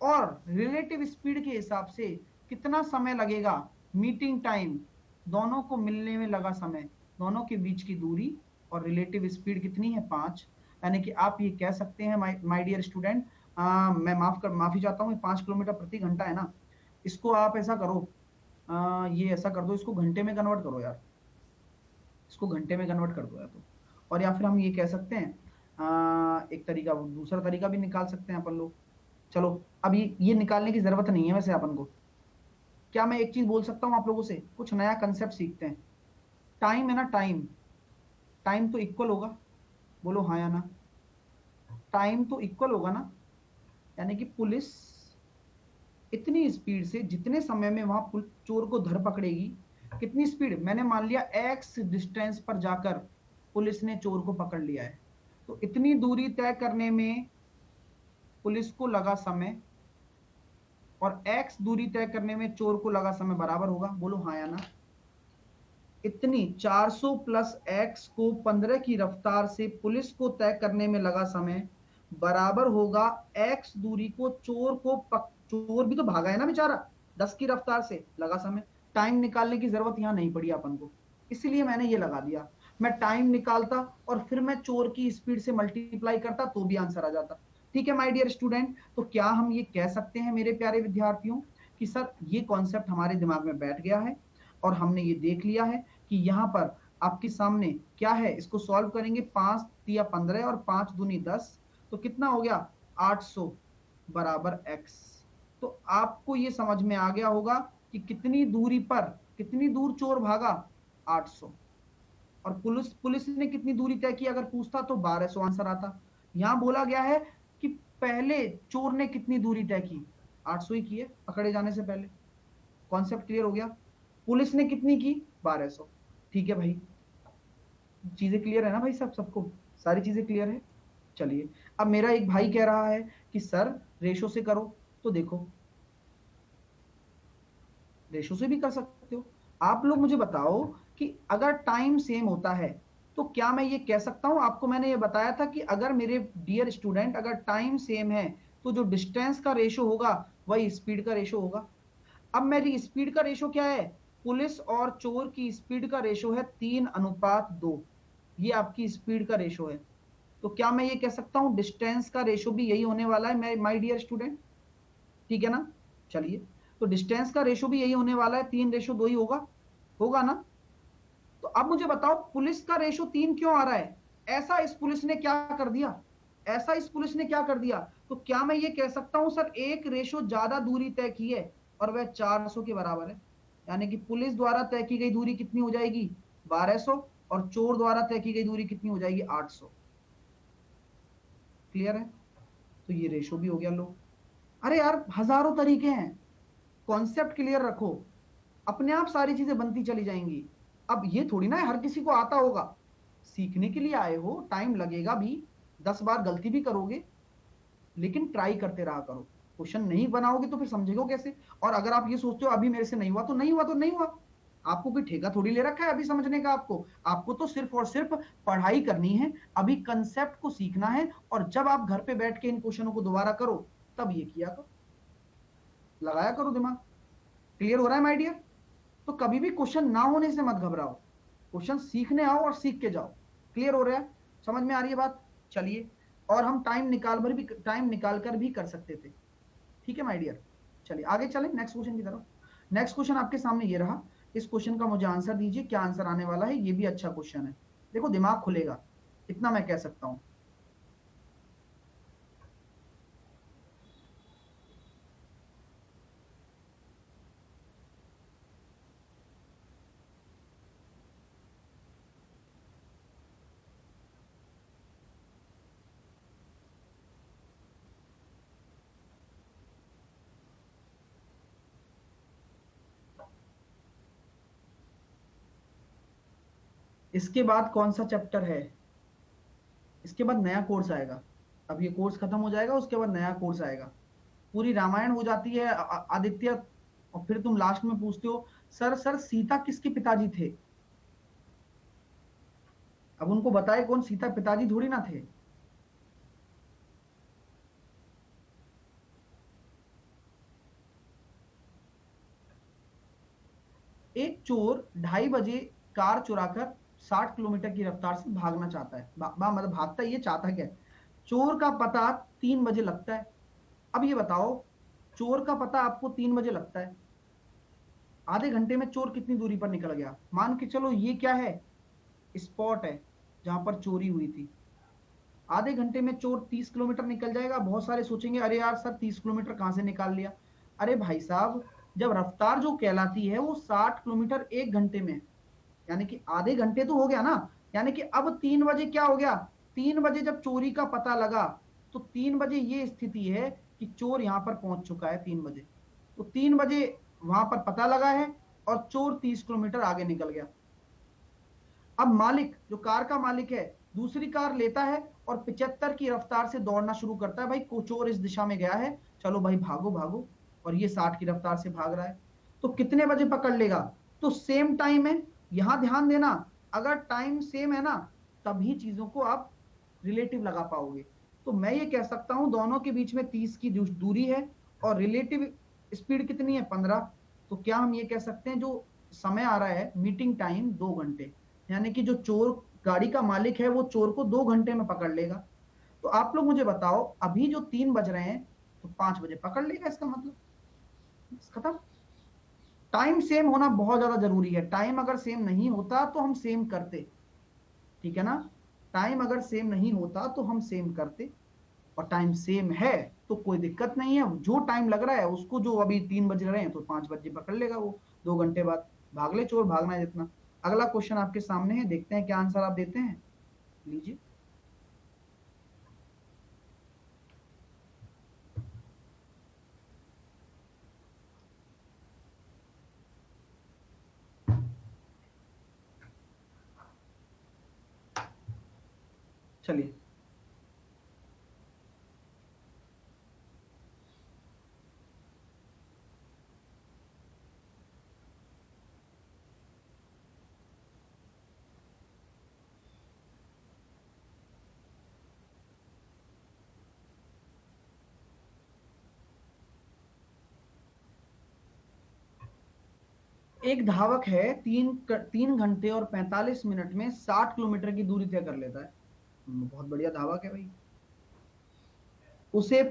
और रिलेटिव स्पीड के हिसाब से कितना समय लगेगा, मीटिंग टाइम, दोनों को मिलने में लगा समय, दोनों के बीच की दूरी और रिलेटिव स्पीड कितनी है, 5। यानी कि आप ये कह सकते हैं माय डियर स्टूडेंट, मैं माफी चाहता हूँ, 5 किलोमीटर प्रति घंटा है ना, इसको आप ऐसा करो, ये ऐसा कर दो, इसको घंटे में कन्वर्ट करो यार, इसको घंटे में कन्वर्ट कर दो या तो। और या फिर हम ये कह सकते हैं, एक तरीका, दूसरा तरीका भी निकाल सकते हैं अपन लोग। चलो अब ये निकालने की जरूरत नहीं है वैसे अपन को। क्या मैं एक चीज बोल सकता हूं आप लोगों से, कुछ नया कंसेप्ट सीखते हैं। टाइम है ना, टाइम, टाइम तो इक्वल होगा, बोलो हाँ या ना। टाइम तो इक्वल होगा ना, यानी कि पुलिस इतनी स्पीड से जितने समय में वहां चोर को धर पकड़ेगी, कितनी स्पीड, मैंने मान लिया एक्स डिस्टेंस पर जाकर पुलिस ने चोर को पकड़ लिया है, तो इतनी दूरी तय करने में पुलिस को लगा समय और एक्स दूरी तय करने में चोर को लगा समय बराबर होगा, बोलो हाँ या ना। इतनी 400 प्लस एक्स को 15 की रफ्तार से पुलिस को तय करने में लगा समय बराबर होगा एक्स दूरी को चोर भी तो भागा है ना बेचारा, 10 की रफ्तार से लगा समय। टाइम निकालने की जरूरत यहां नहीं पड़ी अपन को, इसलिए मैंने ये लगा दिया। मैं टाइम निकालता और फिर मैं चोर की स्पीड से मल्टीप्लाई करता तो भी आंसर आ जाता। ठीक है माय डियर स्टूडेंट, तो क्या हम ये कह सकते हैं मेरे प्यारे विद्यार्थियों कि सर ये कॉन्सेप्ट हमारे दिमाग में बैठ गया है और हमने ये देख लिया है कि यहाँ पर आपके सामने क्या है, इसको सॉल्व करेंगे, 5 या 15 और 5 दूनी 10, तो कितना हो गया 800 बराबर x। तो आपको ये समझ में आ गया होगा कि कितनी दूरी पर, कितनी दूर चोर भागा, 800। और पुलिस ने कितनी दूरी तय की अगर पूछता तो 1200 आंसर आता। यहां बोला गया है कि पहले चोर ने कितनी दूरी तय की, 800 ही की है पकड़े जाने से पहले। कॉन्सेप्ट क्लियर हो गया। पुलिस ने कितनी की, 1200। ठीक है भाई, चीजें क्लियर है ना भाई, सबको सारी चीजें क्लियर है। चलिए, अब मेरा एक भाई कह रहा है कि सर रेशो से करो, तो देखो रेशो से भी कर सकते हो। आप लोग मुझे बताओ कि अगर टाइम सेम होता है तो क्या मैं ये कह सकता हूं, आपको मैंने ये बताया था कि अगर मेरे डियर स्टूडेंट अगर टाइम सेम है तो जो डिस्टेंस का रेशो होगा वही स्पीड का रेशो होगा। अब मेरी स्पीड का रेशो क्या है, पुलिस और चोर की स्पीड का रेशो है 3:2। ये आपकी स्पीड का रेशो है। तो क्या मैं ये कह सकता हूं डिस्टेंस का रेशो भी यही होने वाला है माय डियर स्टूडेंट, ठीक है ना। चलिए, तो डिस्टेंस का रेशो भी यही होने वाला है, 3:2 ही होगा, होगा ना। तो अब मुझे बताओ पुलिस का रेशो 3 क्यों आ रहा है, ऐसा इस पुलिस ने क्या कर दिया, ऐसा इस पुलिस ने क्या कर दिया। तो क्या मैं ये कह सकता हूं सर एक रेशो ज्यादा दूरी तय की है और वह 400 के बराबर है, यानी कि पुलिस द्वारा तय की गई दूरी कितनी हो जाएगी, 1200, और चोर द्वारा तय की गई दूरी कितनी हो जाएगी, 800। क्लियर है, तो ये रेशो भी हो गया। लो, अरे यार हजारों तरीके हैं, कॉन्सेप्ट क्लियर रखो, अपने आप सारी चीजें बनती चली जाएंगी। अब ये थोड़ी ना हर किसी को आता होगा, सीखने के लिए आए हो, टाइम लगेगा भी, 10 बार गलती भी करोगे, लेकिन ट्राई करते रहा करो। क्वेश्चन नहीं बनाओगे तो फिर समझेगा कैसे। और अगर आप ये सोचते हो अभी मेरे से नहीं हुआ तो नहीं हुआ तो नहीं हुआ, आपको कोई ठेका थोड़ी ले रखा है अभी समझने का। आपको आपको तो सिर्फ और सिर्फ पढ़ाई करनी है, अभी कंसेप्ट को सीखना है, और जब आप घर पे बैठ के इन क्वेश्चनों को दोबारा करो तब ये किया करो, लगाया करो दिमाग। क्लियर हो रहा है माय डियर। तो कभी भी क्वेश्चन ना होने से मत घबराओ, क्वेश्चन सीखने आओ और सीख के जाओ। क्लियर हो रहा है, समझ में आ रही है बात। चलिए, और हम टाइम निकाल कर भी कर सकते थे, ठीक है माय डियर। चलिए आगे चलें नेक्स्ट क्वेश्चन की तरफ। नेक्स्ट क्वेश्चन आपके सामने ये रहा, इस क्वेश्चन का मुझे आंसर दीजिए, क्या आंसर आने वाला है। ये भी अच्छा क्वेश्चन है, देखो दिमाग खुलेगा, इतना मैं कह सकता हूं। इसके बाद कौन सा चैप्टर है, इसके बाद नया कोर्स आएगा। अब ये कोर्स खत्म हो जाएगा, उसके बाद नया कोर्स आएगा। पूरी रामायण हो जाती है आदित्य, और फिर तुम लास्ट में पूछते हो सर सर सीता किसके पिताजी थे। अब उनको बताए कौन, सीता पिताजी थोड़ी ना थे। एक चोर 2:30 बजे कार चुराकर 60 किलोमीटर की रफ्तार से भागना चाहता है, मतलब भागता है, ये चाहता क्या है, चोर का पता 3 बजे लगता है। अब ये बताओ, चोर का पता आपको 3 बजे लगता है, आधे घंटे में चोर कितनी दूरी पर निकल गया। मान के चलो ये क्या है, स्पॉट है जहां पर चोरी हुई थी। आधे घंटे में चोर 30 किलोमीटर निकल जाएगा। बहुत सारे सोचेंगे अरे यार सर 30 किलोमीटर कहां से निकाल लिया। अरे भाई साहब, जब रफ्तार जो कहलाती है वो 60 किलोमीटर 1 घंटे में, यानी कि आधे घंटे तो हो गया ना। यानी कि अब 3 बजे क्या हो गया, 3 बजे जब चोरी का पता लगा, तो 3 बजे ये स्थिति है कि चोर यहां पर पहुंच चुका है 3 बजे। तो 3 बजे वहां पर पता लगा है और चोर 30 किलोमीटर आगे निकल गया। अब मालिक, जो कार का मालिक है, दूसरी कार लेता है और 75 की रफ्तार से दौड़ना शुरू करता है। भाई चोर इस दिशा में गया है, चलो भाई भागो भागो, और ये 60 की रफ्तार से भाग रहा है। तो कितने बजे पकड़ लेगा, तो सेम टाइम है। यहां ध्यान देना, अगर टाइम सेम है ना तभी चीजों को आप रिलेटिव लगा पाओगे। तो मैं ये कह सकता हूं दोनों के बीच में 30 की दूरी है और रिलेटिव स्पीड कितनी है, 15। तो क्या हम ये कह सकते हैं जो समय आ रहा है मीटिंग टाइम 2 घंटे, यानी कि जो चोर गाड़ी का मालिक है वो चोर को 2 घंटे में पकड़ लेगा। तो आप लोग मुझे बताओ, अभी जो 3 बज रहे हैं तो 5 बजे पकड़ लेगा, इसका मतलब खत्म। टाइम सेम होना बहुत ज्यादा जरूरी है। टाइम अगर सेम नहीं होता तो हम सेम करते, ठीक है ना। टाइम अगर सेम नहीं होता तो हम सेम करते, और टाइम सेम है तो कोई दिक्कत नहीं है। जो टाइम लग रहा है उसको, जो अभी 3 बज रहे हैं तो 5 बजे पकड़ लेगा वो 2 घंटे बाद। भाग ले चोर, भागना है जितना। अगला क्वेश्चन आपके सामने है, देखते हैं क्या आंसर आप देते हैं। लीजिए। चलिए। एक धावक है, 3 घंटे और 45 मिनट में 60 किलोमीटर की दूरी तय कर लेता है। बहुत बढ़िया धावक है भाई। उसे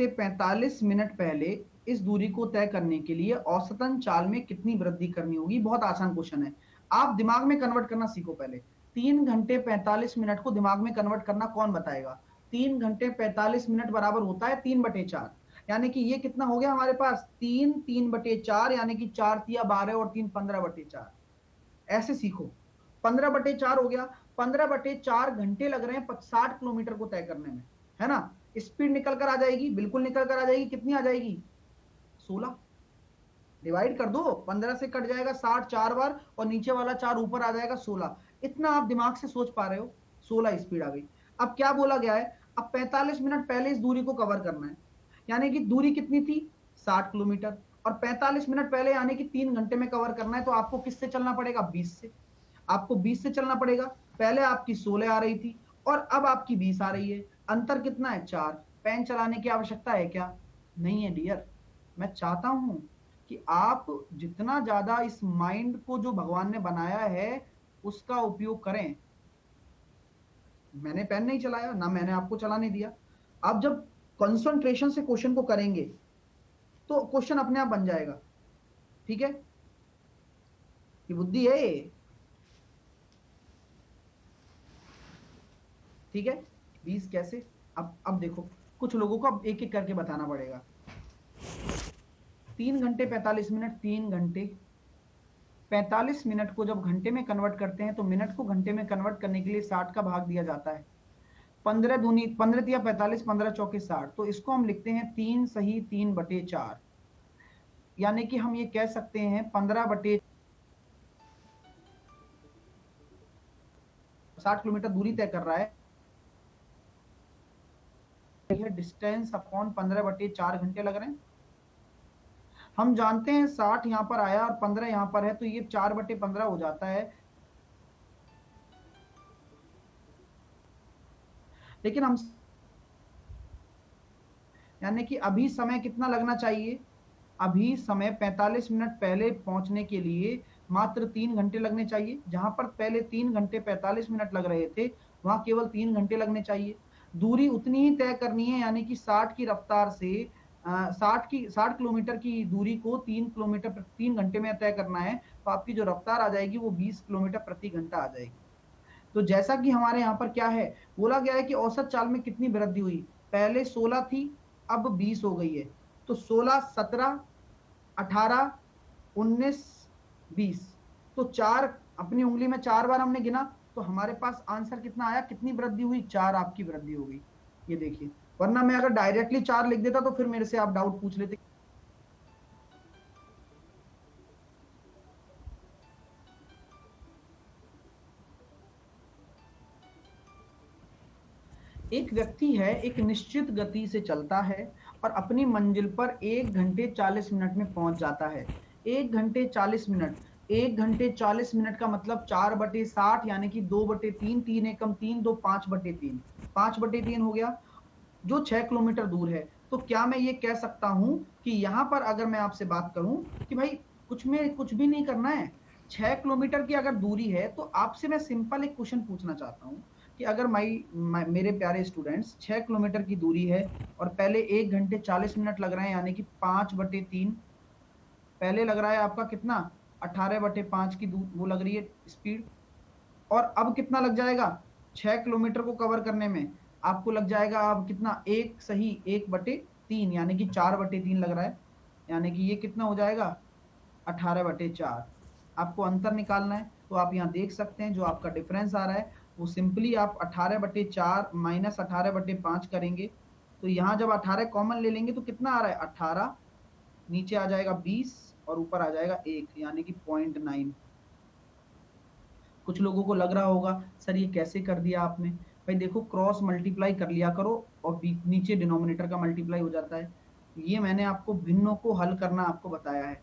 45 मिनट पहले इस दूरी को तय करने के लिए औसतन चाल में कितनी वृद्धि करनी होगी। बहुत आसान क्वेश्चन है, आप दिमाग में कन्वर्ट करना सीखो पहले। 3 घंटे 45 मिनट को दिमाग में कन्वर्ट करना कौन बताएगा। 3 घंटे 45 मिनट बराबर होता है 3/4, यानी कि ये कितना हो गया हमारे पास, 3/4, यानी कि 4×3 = 12 और 3 15/4। ऐसे सीखो। 15/4 हो गया। 15/4 घंटे लग रहे हैं 60 किलोमीटर को तय करने में, है ना। स्पीड निकल कर आ जाएगी, बिल्कुल निकल कर आ जाएगी। कितनी आ जाएगी, 16। डिवाइड कर दो, 15 से कट जाएगा 60 4 बार, और नीचे वाला 4 ऊपर आ जाएगा 16। इतना आप दिमाग से सोच पा रहे हो, 16 स्पीड आ गई। अब क्या बोला गया है, अब 45 मिनट पहले इस दूरी को कवर करना है, यानी कि दूरी कितनी थी, 60 किलोमीटर, और 45 मिनट पहले यानी कि 3 घंटे में कवर करना है। तो आपको किससे चलना पड़ेगा, 20 से। आपको 20 से चलना पड़ेगा। पहले आपकी 16 आ रही थी और अब आपकी 20 आ रही है। अंतर कितना है, 4। पेन चलाने की आवश्यकता है क्या, नहीं है डियर। मैं चाहता हूं कि आप जितना ज्यादा इस माइंड को जो भगवान ने बनाया है उसका उपयोग करें। मैंने पेन नहीं चलाया, ना मैंने आपको चलाने दिया। आप जब कंसंट्रेशन से क्वेश्चन को करेंगे तो क्वेश्चन अपने आप बन जाएगा, ठीक है। ये बुद्धि है, ठीक है। 20 कैसे, अब देखो, कुछ लोगों को अब एक एक करके बताना पड़ेगा। 3 घंटे 45 मिनट, 3 घंटे 45 मिनट को जब घंटे में कन्वर्ट करते हैं तो मिनट को घंटे में कन्वर्ट करने के लिए 60 का भाग दिया जाता है। 15 दूनी 15 या 45, 15 चौके 60। तो इसको हम लिखते हैं 3 = 3/4, यानी कि हम ये कह सकते हैं 60 किलोमीटर दूरी तय कर रहा है। डिस्टेंस अपॉन 15/4 घंटे लग रहे हैं। हम जानते हैं 60 यहां पर आया और 15 यहां पर है, तो ये 4/15 हो जाता है। लेकिन हम, यानी कि अभी समय कितना लगना चाहिए, अभी समय 45 मिनट पहले पहुंचने के लिए मात्र 3 घंटे लगने चाहिए। जहां पर पहले 3 घंटे 45 मिनट लग रहे थे वहां केवल 3 घंटे लगने चाहिए। दूरी उतनी ही तय करनी है, यानी कि 60 की रफ्तार से 60 किलोमीटर की दूरी को 3 किलोमीटर 3 घंटे में तय करना है। तो आपकी जो रफ्तार आ जाएगी वो 20 किलोमीटर प्रति घंटा आ जाएगी। तो जैसा कि हमारे यहाँ पर क्या है, बोला गया है कि औसत चाल में कितनी वृद्धि हुई। पहले 16 थी, अब 20 हो गई है। तो 16 17 18 19 20, तो 4, अपनी उंगली में 4 बार हमने गिना तो हमारे पास आंसर कितना आया, कितनी वृद्धि हुई, 4 आपकी वृद्धि हो गई। ये देखिए, वरना मैं अगर डायरेक्टली 4 लिख देता तो फिर मेरे से आप डाउट पूछ लेते। एक व्यक्ति है, एक निश्चित गति से चलता है और अपनी मंजिल पर 1 घंटे 40 मिनट में पहुंच जाता है। 1 घंटे 40 मिनट, 1 घंटे 40 मिनट का मतलब 4/60, यानी कि 2/3, 3 एकम 3, 2 5/3, 5/3 हो गया, जो 6 किलोमीटर दूर है। तो क्या मैं ये कह सकता हूं कि यहां पर अगर मैं आपसे बात करूं कि भाई कुछ भी नहीं करना है, 6 किलोमीटर की अगर दूरी है, तो आपसे मैं सिंपल एक क्वेश्चन पूछना चाहता हूं कि अगर मेरे प्यारे स्टूडेंट्स 6 किलोमीटर की दूरी है और पहले 1 घंटे 40 मिनट लग रहे हैं, यानी कि 5/3, पहले लग रहा है आपका कितना 18/5 की वो लग रही है स्पीड, और अब कितना लग जाएगा 6 किलोमीटर को कवर करने में आपको लग जाएगा अब कितना, एक सही 1/3 यानी कि 4/3 लग रहा है, यानी कि ये कितना हो जाएगा 18/4। आपको अंतर निकालना है तो आप यहाँ देख सकते हैं जो आपका डिफरेंस आ रहा है वो सिंपली आप 18/4 माइनस 18/5 करेंगे, तो यहाँ जब 18 कॉमन ले लेंगे तो कितना आ रहा है 18, नीचे आ जाएगा 20 और ऊपर आ जाएगा 1, यानी कि 0.9। कुछ लोगों को लग रहा होगा सर ये कैसे कर दिया आपने, भाई देखो क्रॉस मल्टीप्लाई कर लिया करो और नीचे डिनोमिनेटर का मल्टीप्लाई हो जाता है, ये मैंने आपको भिन्नों को हल करना आपको बताया है,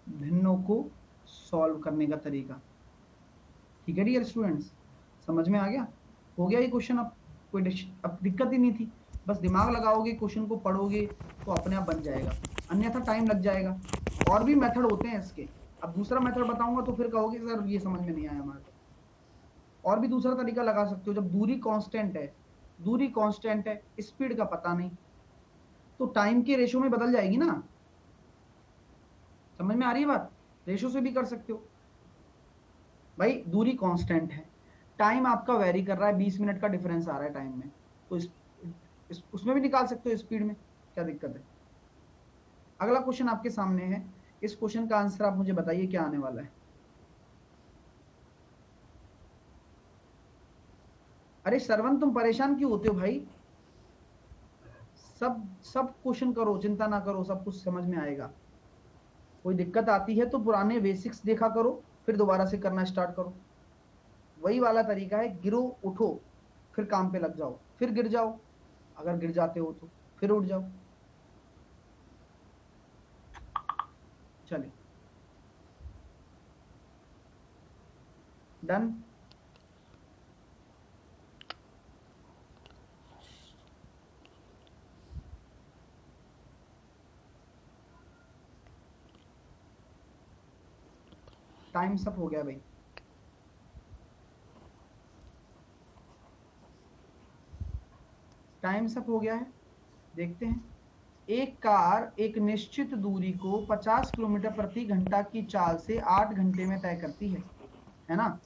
भिन्नों को सॉल्व करने का तरीका। ठीक है डियर स्टूडेंट्स, समझ में आ गया, हो गया ये क्वेश्चन, अब कोई अब दिक्कत ही नहीं थी, बस दिमाग लगाओगे क्वेश्चन को पढ़ोगे तो अपने आप बन जाएगा, अन्यथा टाइम लग जाएगा। और भी मेथड होते हैं इसके, अब दूसरा मेथड बताऊंगा तो फिर कहोगे सर ये समझ में नहीं आया हमारे को, और भी दूसरा तरीका लगा सकते हो, जब दूरी कांस्टेंट है, दूरी कांस्टेंट है, स्पीड का पता नहीं, तो टाइम के रेशो में बदल जाएगी ना, समझ में आ रही है बात, रेशो से भी कर सकते हो। भाई दूरी कांस्टेंट है, टाइम आपका वेरी कर रहा है, 20 मिनट का डिफरेंस आ रहा है टाइम में, तो उसमें भी निकाल सकते हो स्पीड में, क्या दिक्कत है। अगला क्वेश्चन आपके सामने है, इस क्वेश्चन का आंसर आप मुझे बताइए क्या आने वाला है। अरे श्रवण तुम परेशान क्यों होते हो भाई, सब सब क्वेश्चन करो, चिंता ना करो, सब कुछ समझ में आएगा। कोई दिक्कत आती है तो पुराने बेसिक्स देखा करो, फिर दोबारा से करना स्टार्ट करो, वही वाला तरीका है, गिरो उठो फिर काम पे लग जाओ, फिर गिर जाओ, अगर गिर जाते हो तो फिर उठ जाओ। चलिए डन। टाइम सब हो गया भाई, टाइम सब हो गया है, देखते हैं। एक कार एक निश्चित दूरी को 50 किलोमीटर प्रति घंटा की चाल से 8 घंटे में तय करती है ना।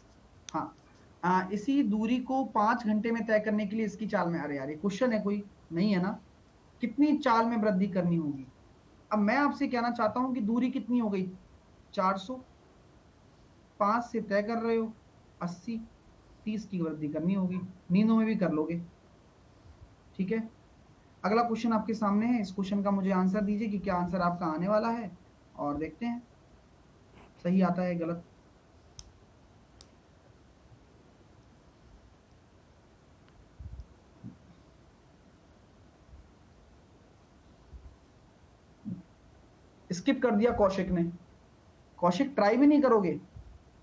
हाँ, इसी दूरी को 5 घंटे में तय करने के लिए इसकी चाल में, अरे यार ये क्वेश्चन है कोई नहीं है ना, कितनी चाल में वृद्धि करनी होगी। अब मैं आपसे कहना चाहता हूं कि दूरी कितनी हो गई 400, 5 से तय कर रहे हो 80, 30 की वृद्धि करनी होगी, नींदों में भी कर लोगे। ठीक है, अगला क्वेश्चन आपके सामने है, इस क्वेश्चन का मुझे आंसर दीजिए कि क्या आंसर आपका आने वाला है, और देखते हैं सही आता है गलत। स्किप कर दिया कौशिक ने, कौशिक ट्राई भी नहीं करोगे,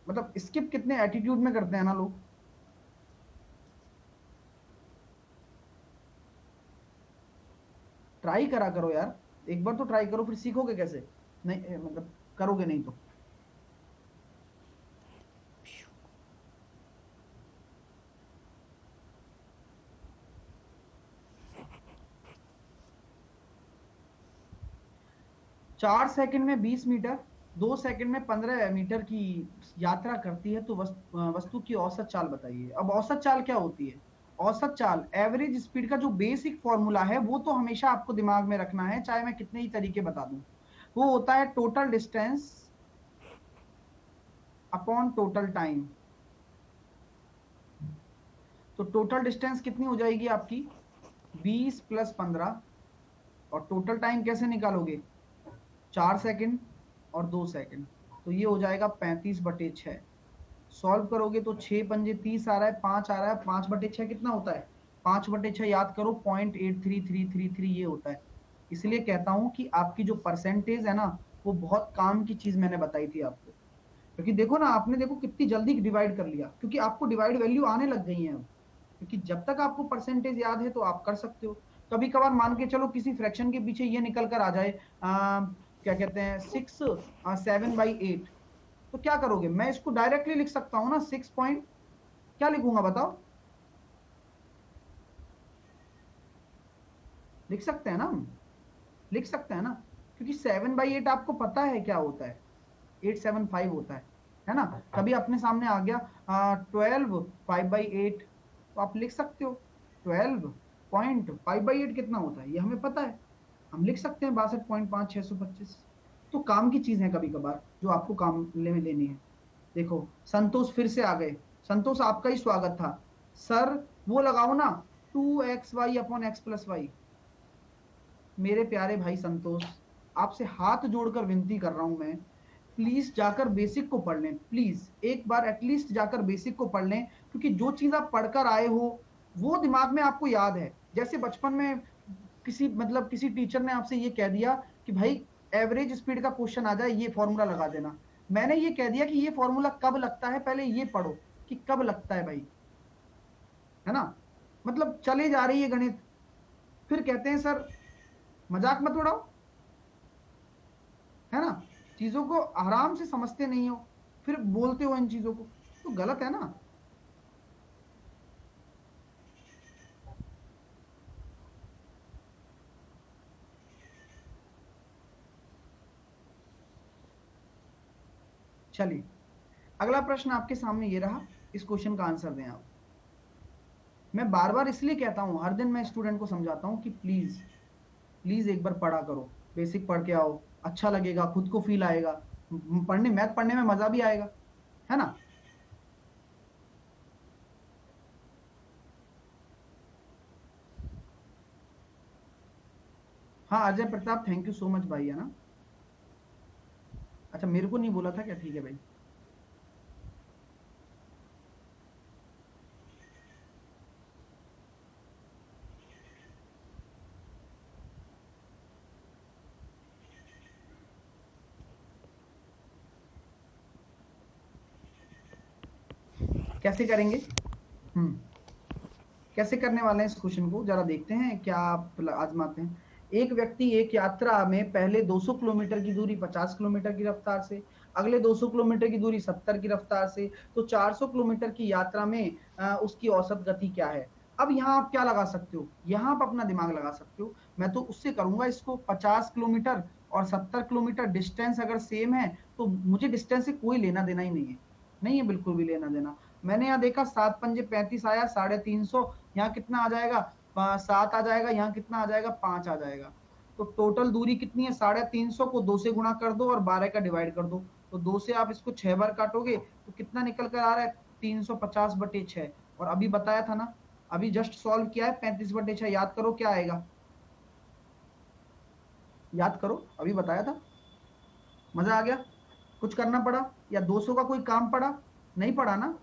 मतलब स्किप कितने एटीट्यूड में करते हैं ना लोग। ट्राई करा करो यार, एक बार तो ट्राई करो, फिर सीखोगे कैसे, नहीं मतलब करोगे नहीं तो। चार सेकंड में 20 मीटर, 2 सेकंड में 15 मीटर की यात्रा करती है तो वस्तु की औसत चाल बताइए। अब औसत चाल क्या होती है, औसत चाल एवरेज स्पीड का जो बेसिक फॉर्मूला है वो तो हमेशा आपको दिमाग में रखना है, चाहे मैं कितने ही तरीके बता दूं, वो होता है total distance upon total time. तो टोटल डिस्टेंस कितनी हो जाएगी आपकी 20 + 15, और टोटल टाइम कैसे निकालोगे 4 सेकंड और 2 सेकंड, तो ये हो जाएगा 35/6। सॉल्व करोगे तो 6 पंजे 30 आ रहा है, 5 आ रहा है, 5/6 कितना होता है, 5/6 याद करो 0.83333 ये होता है। इसलिए कहता हूं कि आपकी जो परसेंटेज है ना वो बहुत काम की चीज मैंने बताई थी आपको, क्योंकि देखो ना आपने देखो कितनी जल्दी डिवाइड कर लिया, क्योंकि आपको डिवाइड वैल्यू आने लग गई है अब, क्योंकि जब तक आपको परसेंटेज याद है तो आप कर सकते हो। कभी कभार मान के चलो किसी फ्रैक्शन के पीछे ये निकल कर आ जाए क्या कहते हैं 6 7/8, तो क्या करोगे, मैं इसको डायरेक्टली लिख सकता हूँ ना 6 क्या लिखूंगा बताओ? लिख सकते हैं ना हम, लिख सकते हैं ना, क्योंकि 7/8 आपको पता है क्या होता है, 875 होता है ना। कभी अपने सामने आ गया 12 5/8, तो आप लिख सकते हो 12.5/8 कितना होता है, ये हमें पता है, हम लिख सकते हैं 62.5 625। तो काम की चीज है कभी कभार जो आपको काम में लेनी है। देखो संतोष फिर से आ गए। संतोष आपका ही स्वागत था। सर वो लगाओ ना, 2xy/x+y। मेरे प्यारे भाई संतोष, आपसे हाथ जोड़कर विनती कर रहा हूं मैं, प्लीज जाकर बेसिक को पढ़ लें, प्लीज एक बार एटलीस्ट जाकर बेसिक को पढ़ लें, क्योंकि जो चीज आप पढ़कर आए हो वो दिमाग में आपको याद है। जैसे बचपन में किसी टीचर ने आपसे ये कह दिया कि भाई एवरेज स्पीड का क्वेश्चन आ जाए ये फॉर्मूला लगा देना, मैंने ये कह दिया कि ये फॉर्मूला कब लगता है, पहले ये पढ़ो कि कब लगता है भाई, है ना। मतलब चले जा रही है गणित, फिर कहते हैं सर मजाक मत उड़ाओ, है ना। चीजों को आराम से समझते नहीं हो, फिर बोलते हो इन चीजों को, तो गलत है ना। चलिए अगला प्रश्न आपके सामने ये रहा, इस क्वेश्चन का आंसर दें आप। मैं बार बार इसलिए कहता हूं, हर दिन मैं स्टूडेंट को समझाता हूं कि प्लीज प्लीज एक बार पढ़ा करो, बेसिक पढ़ के आओ, अच्छा लगेगा, खुद को फील आएगा, मैथ पढ़ने में मजा भी आएगा, है ना। हाँ Ajay Pratap, thank you so much भाई, है ना। अच्छा मेरे को नहीं बोला था क्या, ठीक है भाई। कैसे करेंगे? हम्म कैसे करने वाले हैं इस क्वेश्चन को, जरा देखते हैं क्या आप आजमाते हैं। एक व्यक्ति एक यात्रा में पहले 200 किलोमीटर की दूरी 50 किलोमीटर की रफ्तार से, अगले 200 किलोमीटर की दूरी 70 की रफ्तार से, तो 400 किलोमीटर की यात्रा में उसकी औसत गति क्या है। अब यहाँ आप क्या लगा सकते हो, यहाँ आप अपना दिमाग लगा सकते हो। मैं तो उससे करूंगा इसको, 50 किलोमीटर और 70 किलोमीटर डिस्टेंस अगर सेम है तो मुझे डिस्टेंस से कोई लेना देना ही नहीं है, नहीं है बिल्कुल भी लेना देना। मैंने यहाँ देखा 7×5 = 35 आया, 350, यहाँ कितना आ जाएगा, 7 आ जाएगा, यहाँ कितना आ जाएगा, 5 आ जाएगा। तो टोटल दूरी कितनी है, 350 को 2 से गुणा कर दो और 12 का डिवाइड कर दो, तो 2 से आप इसको 6 बार काटोगे तो कितना निकल कर आ रहा है, 350/6। और अभी बताया था ना, अभी जस्ट सॉल्व किया है, 35/6, याद करो क्या आएगा, याद करो, अभी बताया था। मजा आ गया? कुछ करना पड़ा या 200 का कोई काम पड़ा? नहीं पड़ा ना,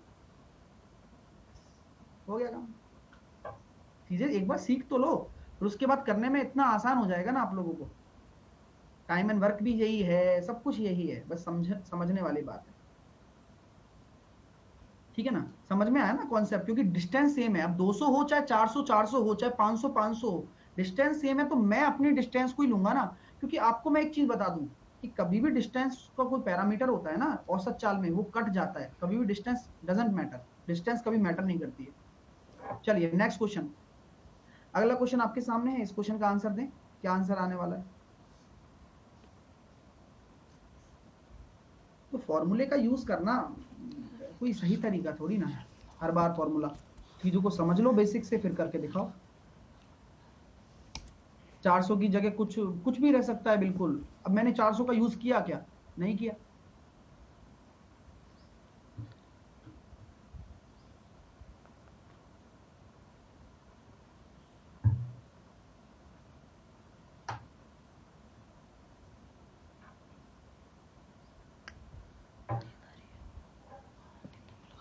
हो गया काम। चीजें एक बार सीख तो लो, फिर उसके बाद करने में इतना आसान हो जाएगा ना आप लोगों को। टाइम एंड वर्क भी यही है, सब कुछ यही है, बस समझने वाली बात है, ठीक है ना। समझ में आया ना कॉन्सेप्ट, क्योंकि डिस्टेंस सेम है, अब 200 हो चाहे 400 400 हो चाहे 500 500 हो, डिस्टेंस सेम है, तो मैं अपनी डिस्टेंस को ही लूंगा ना। क्योंकि आपको मैं एक चीज बता दूं कि कभी भी डिस्टेंस का कोई पैरामीटर होता है ना औसत चाल में, वो कट जाता है, कभी भी डिस्टेंस डजंट मैटर, डिस्टेंस कभी मैटर नहीं करती है। चलिए नेक्स्ट क्वेश्चन, अगला क्वेश्चन आपके सामने है, इस क्वेश्चन का आंसर दें, क्या आंसर आने वाला है। तो फॉर्मूले का यूज करना कोई सही तरीका थोड़ी ना है, हर बार फॉर्मूला, चीजों को समझ लो बेसिक से फिर करके दिखाओ। 400 की जगह कुछ कुछ भी रह सकता है बिल्कुल। अब मैंने 400 का यूज किया क्या, नहीं किया।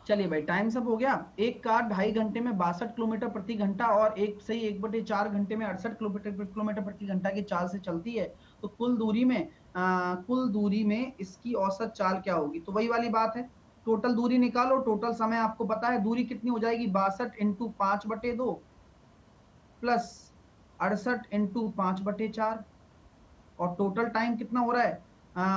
चलिए भाई टाइम सब हो गया। एक कार 2.5 घंटे में 62 किलोमीटर प्रति घंटा और 1/4 घंटे में 68 किलोमीटर प्रति घंटा की चाल से चलती है, तो कुल दूरी में इसकी औसत चाल क्या होगी। तो वही वाली बात है, टोटल दूरी निकालो, टोटल समय आपको पता है, दूरी कितनी हो जाएगी, 62 × 5/2 प्लस 68 × 5/4, और टोटल टाइम कितना हो रहा है,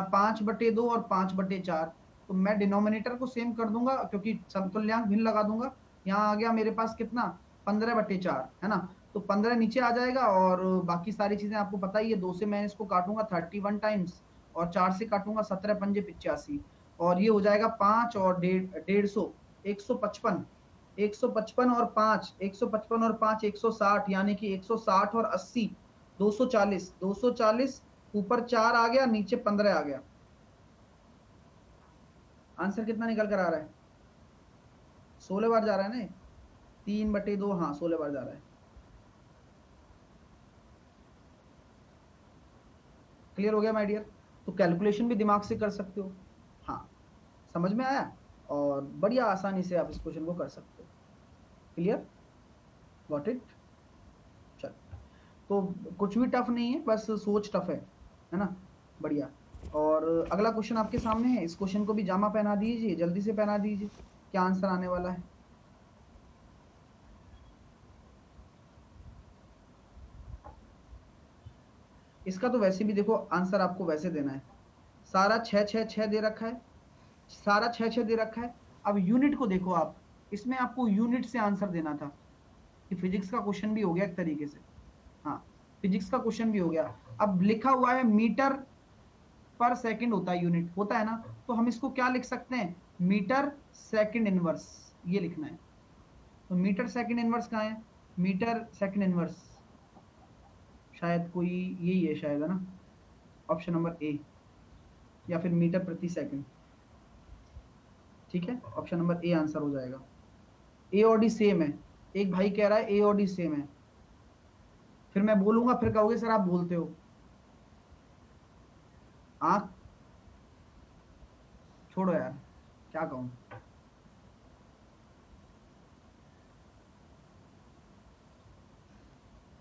5/2 और 5/4। तो मैं डिनोमिनेटर को सेम कर दूंगा क्योंकि समतुल्यांक भिन्न लगा दूंगा, यहाँ आ गया मेरे पास कितना 15/4 है ना, तो 15 नीचे आ जाएगा और बाकी सारी चीजें आपको पता ही है। 2 से मैं इसको काटूंगा 31 टाइम्स और 4 से काटूंगा 17 पंजे 85 और ये हो जाएगा 5 और 150 155 155 और 5 155 और 5 160 यानी कि 160 और 80 240 240 ऊपर 4 आ गया नीचे 15 आ गया। आंसर कितना निकल कर आ रहा है? 16 बार जा रहा है ना, 3/2 हाँ 16 बार जा रहा है। क्लियर हो गया माय डियर? तो कैलकुलेशन भी दिमाग से कर सकते हो। हाँ समझ में आया और बढ़िया आसानी से आप इस क्वेश्चन को कर सकते हो। क्लियर? Got it? चल तो कुछ भी टफ नहीं है, बस सोच टफ है ना। बढ़िया। और अगला क्वेश्चन आपके सामने है, इस क्वेश्चन को भी जामा पहना दीजिए, जल्दी से पहना दीजिए, क्या आंसर आने वाला है। इसका तो वैसे भी देखो आंसर आपको वैसे देना है, सारा 6 6 6 दे रखा है, सारा 6 6 दे रखा है। अब यूनिट को देखो आप, इसमें आपको यूनिट से आंसर देना था। कि फिजिक्स का क्वेश्चन भी हो गया एक तरीके से। हाँ फिजिक्स का क्वेश्चन भी हो गया। अब लिखा हुआ है मीटर पर सेकंड होता है, यूनिट होता है ना, तो हम इसको क्या लिख सकते हैं, मीटर सेकंड इनवर्स, ये लिखना है। तो मीटर सेकंड इनवर्स कहाँ है, मीटर सेकंड इनवर्स शायद कोई यही है शायद, है ना, ऑप्शन नंबर ए, या फिर मीटर प्रति सेकंड। ठीक है, ऑप्शन नंबर ए आंसर हो जाएगा। ए और डी सेम है, एक भाई कह रहा है ए और डी सेम है, फिर मैं बोलूंगा फिर कहोगे सर आप बोलते हो। आंख छोड़ो यार, क्या कहूं।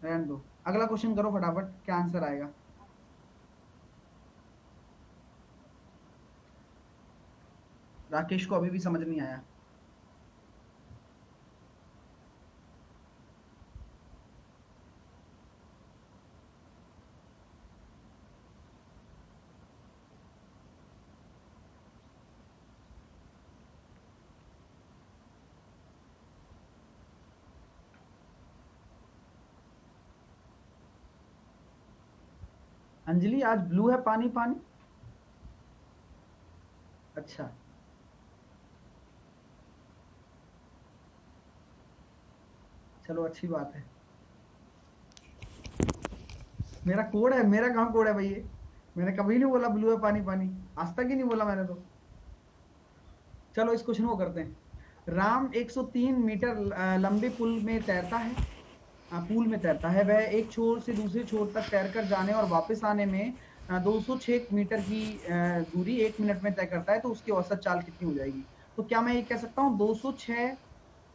रहने दो, अगला क्वेश्चन करो फटाफट, क्या आंसर आएगा। राकेश को अभी भी समझ नहीं आया। अंजलि आज ब्लू है पानी पानी, अच्छा चलो अच्छी बात है। मेरा कोड है, मेरा कहाँ कोड है भाई ये, मैंने कभी नहीं बोला ब्लू है पानी पानी, आज तक ही नहीं बोला मैंने तो। चलो इस क्वेश्चन को करते हैं। राम 103 मीटर लंबे पुल में तैरता है, पूल में तैरता है। वह एक छोर से दूसरे छोर तक तैरकर जाने और वापस आने में 206 मीटर की दूरी 1 मिनट में तय करता है, तो उसकी औसत चाल कितनी हो जाएगी। तो क्या मैं ये कह सकता हूँ 206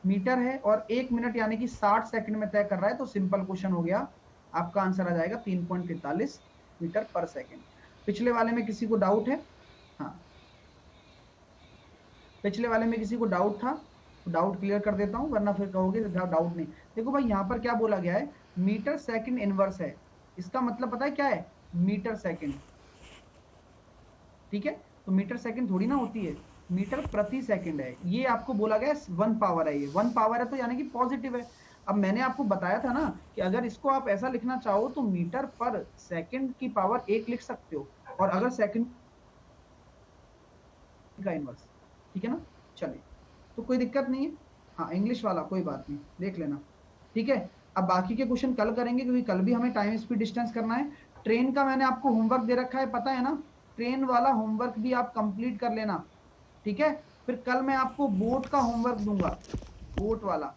मीटर है और 1 मिनट यानी कि 60 सेकंड में तय कर रहा है, तो सिंपल क्वेश्चन हो गया, आपका आंसर आ जाएगा 3.43 मीटर पर सेकंड। पिछले वाले में किसी को डाउट है? हाँ पिछले वाले में किसी को डाउट था तो डाउट क्लियर कर देता हूं, वरना फिर कहोगे डाउट नहीं। देखो भाई यहाँ पर क्या बोला गया है, मीटर सेकंड इनवर्स है, इसका मतलब पता है क्या है, मीटर सेकंड। ठीक है, तो मीटर सेकंड थोड़ी ना होती है, मीटर प्रति सेकंड है। ये आपको बोला गया 1 पावर है, ये 1 पावर है तो यानी कि पॉजिटिव है। अब मैंने आपको बताया था ना कि अगर इसको आप ऐसा लिखना चाहो तो मीटर पर सेकंड की पावर 1 लिख सकते हो, और अगर सेकंड का इनवर्स। ठीक है ना, चलिए तो कोई दिक्कत नहीं है। हाँ इंग्लिश वाला कोई बात नहीं, देख लेना। ठीक है, अब बाकी के क्वेश्चन कल करेंगे, क्योंकि कल भी हमें टाइम स्पीड डिस्टेंस करना है। ट्रेन का मैंने आपको होमवर्क दे रखा है, पता है ना, ट्रेन वाला होमवर्क भी आप कंप्लीट कर लेना। ठीक है, फिर कल मैं आपको बोट का होमवर्क दूंगा, बोट वाला।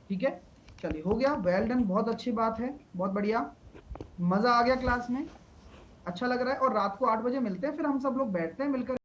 ठीक है, चलिए हो गया, वेल डन, बहुत अच्छी बात है, बहुत बढ़िया, मजा आ गया क्लास में, अच्छा लग रहा है। और रात को 8 बजे मिलते हैं, फिर हम सब लोग बैठते हैं मिलकर।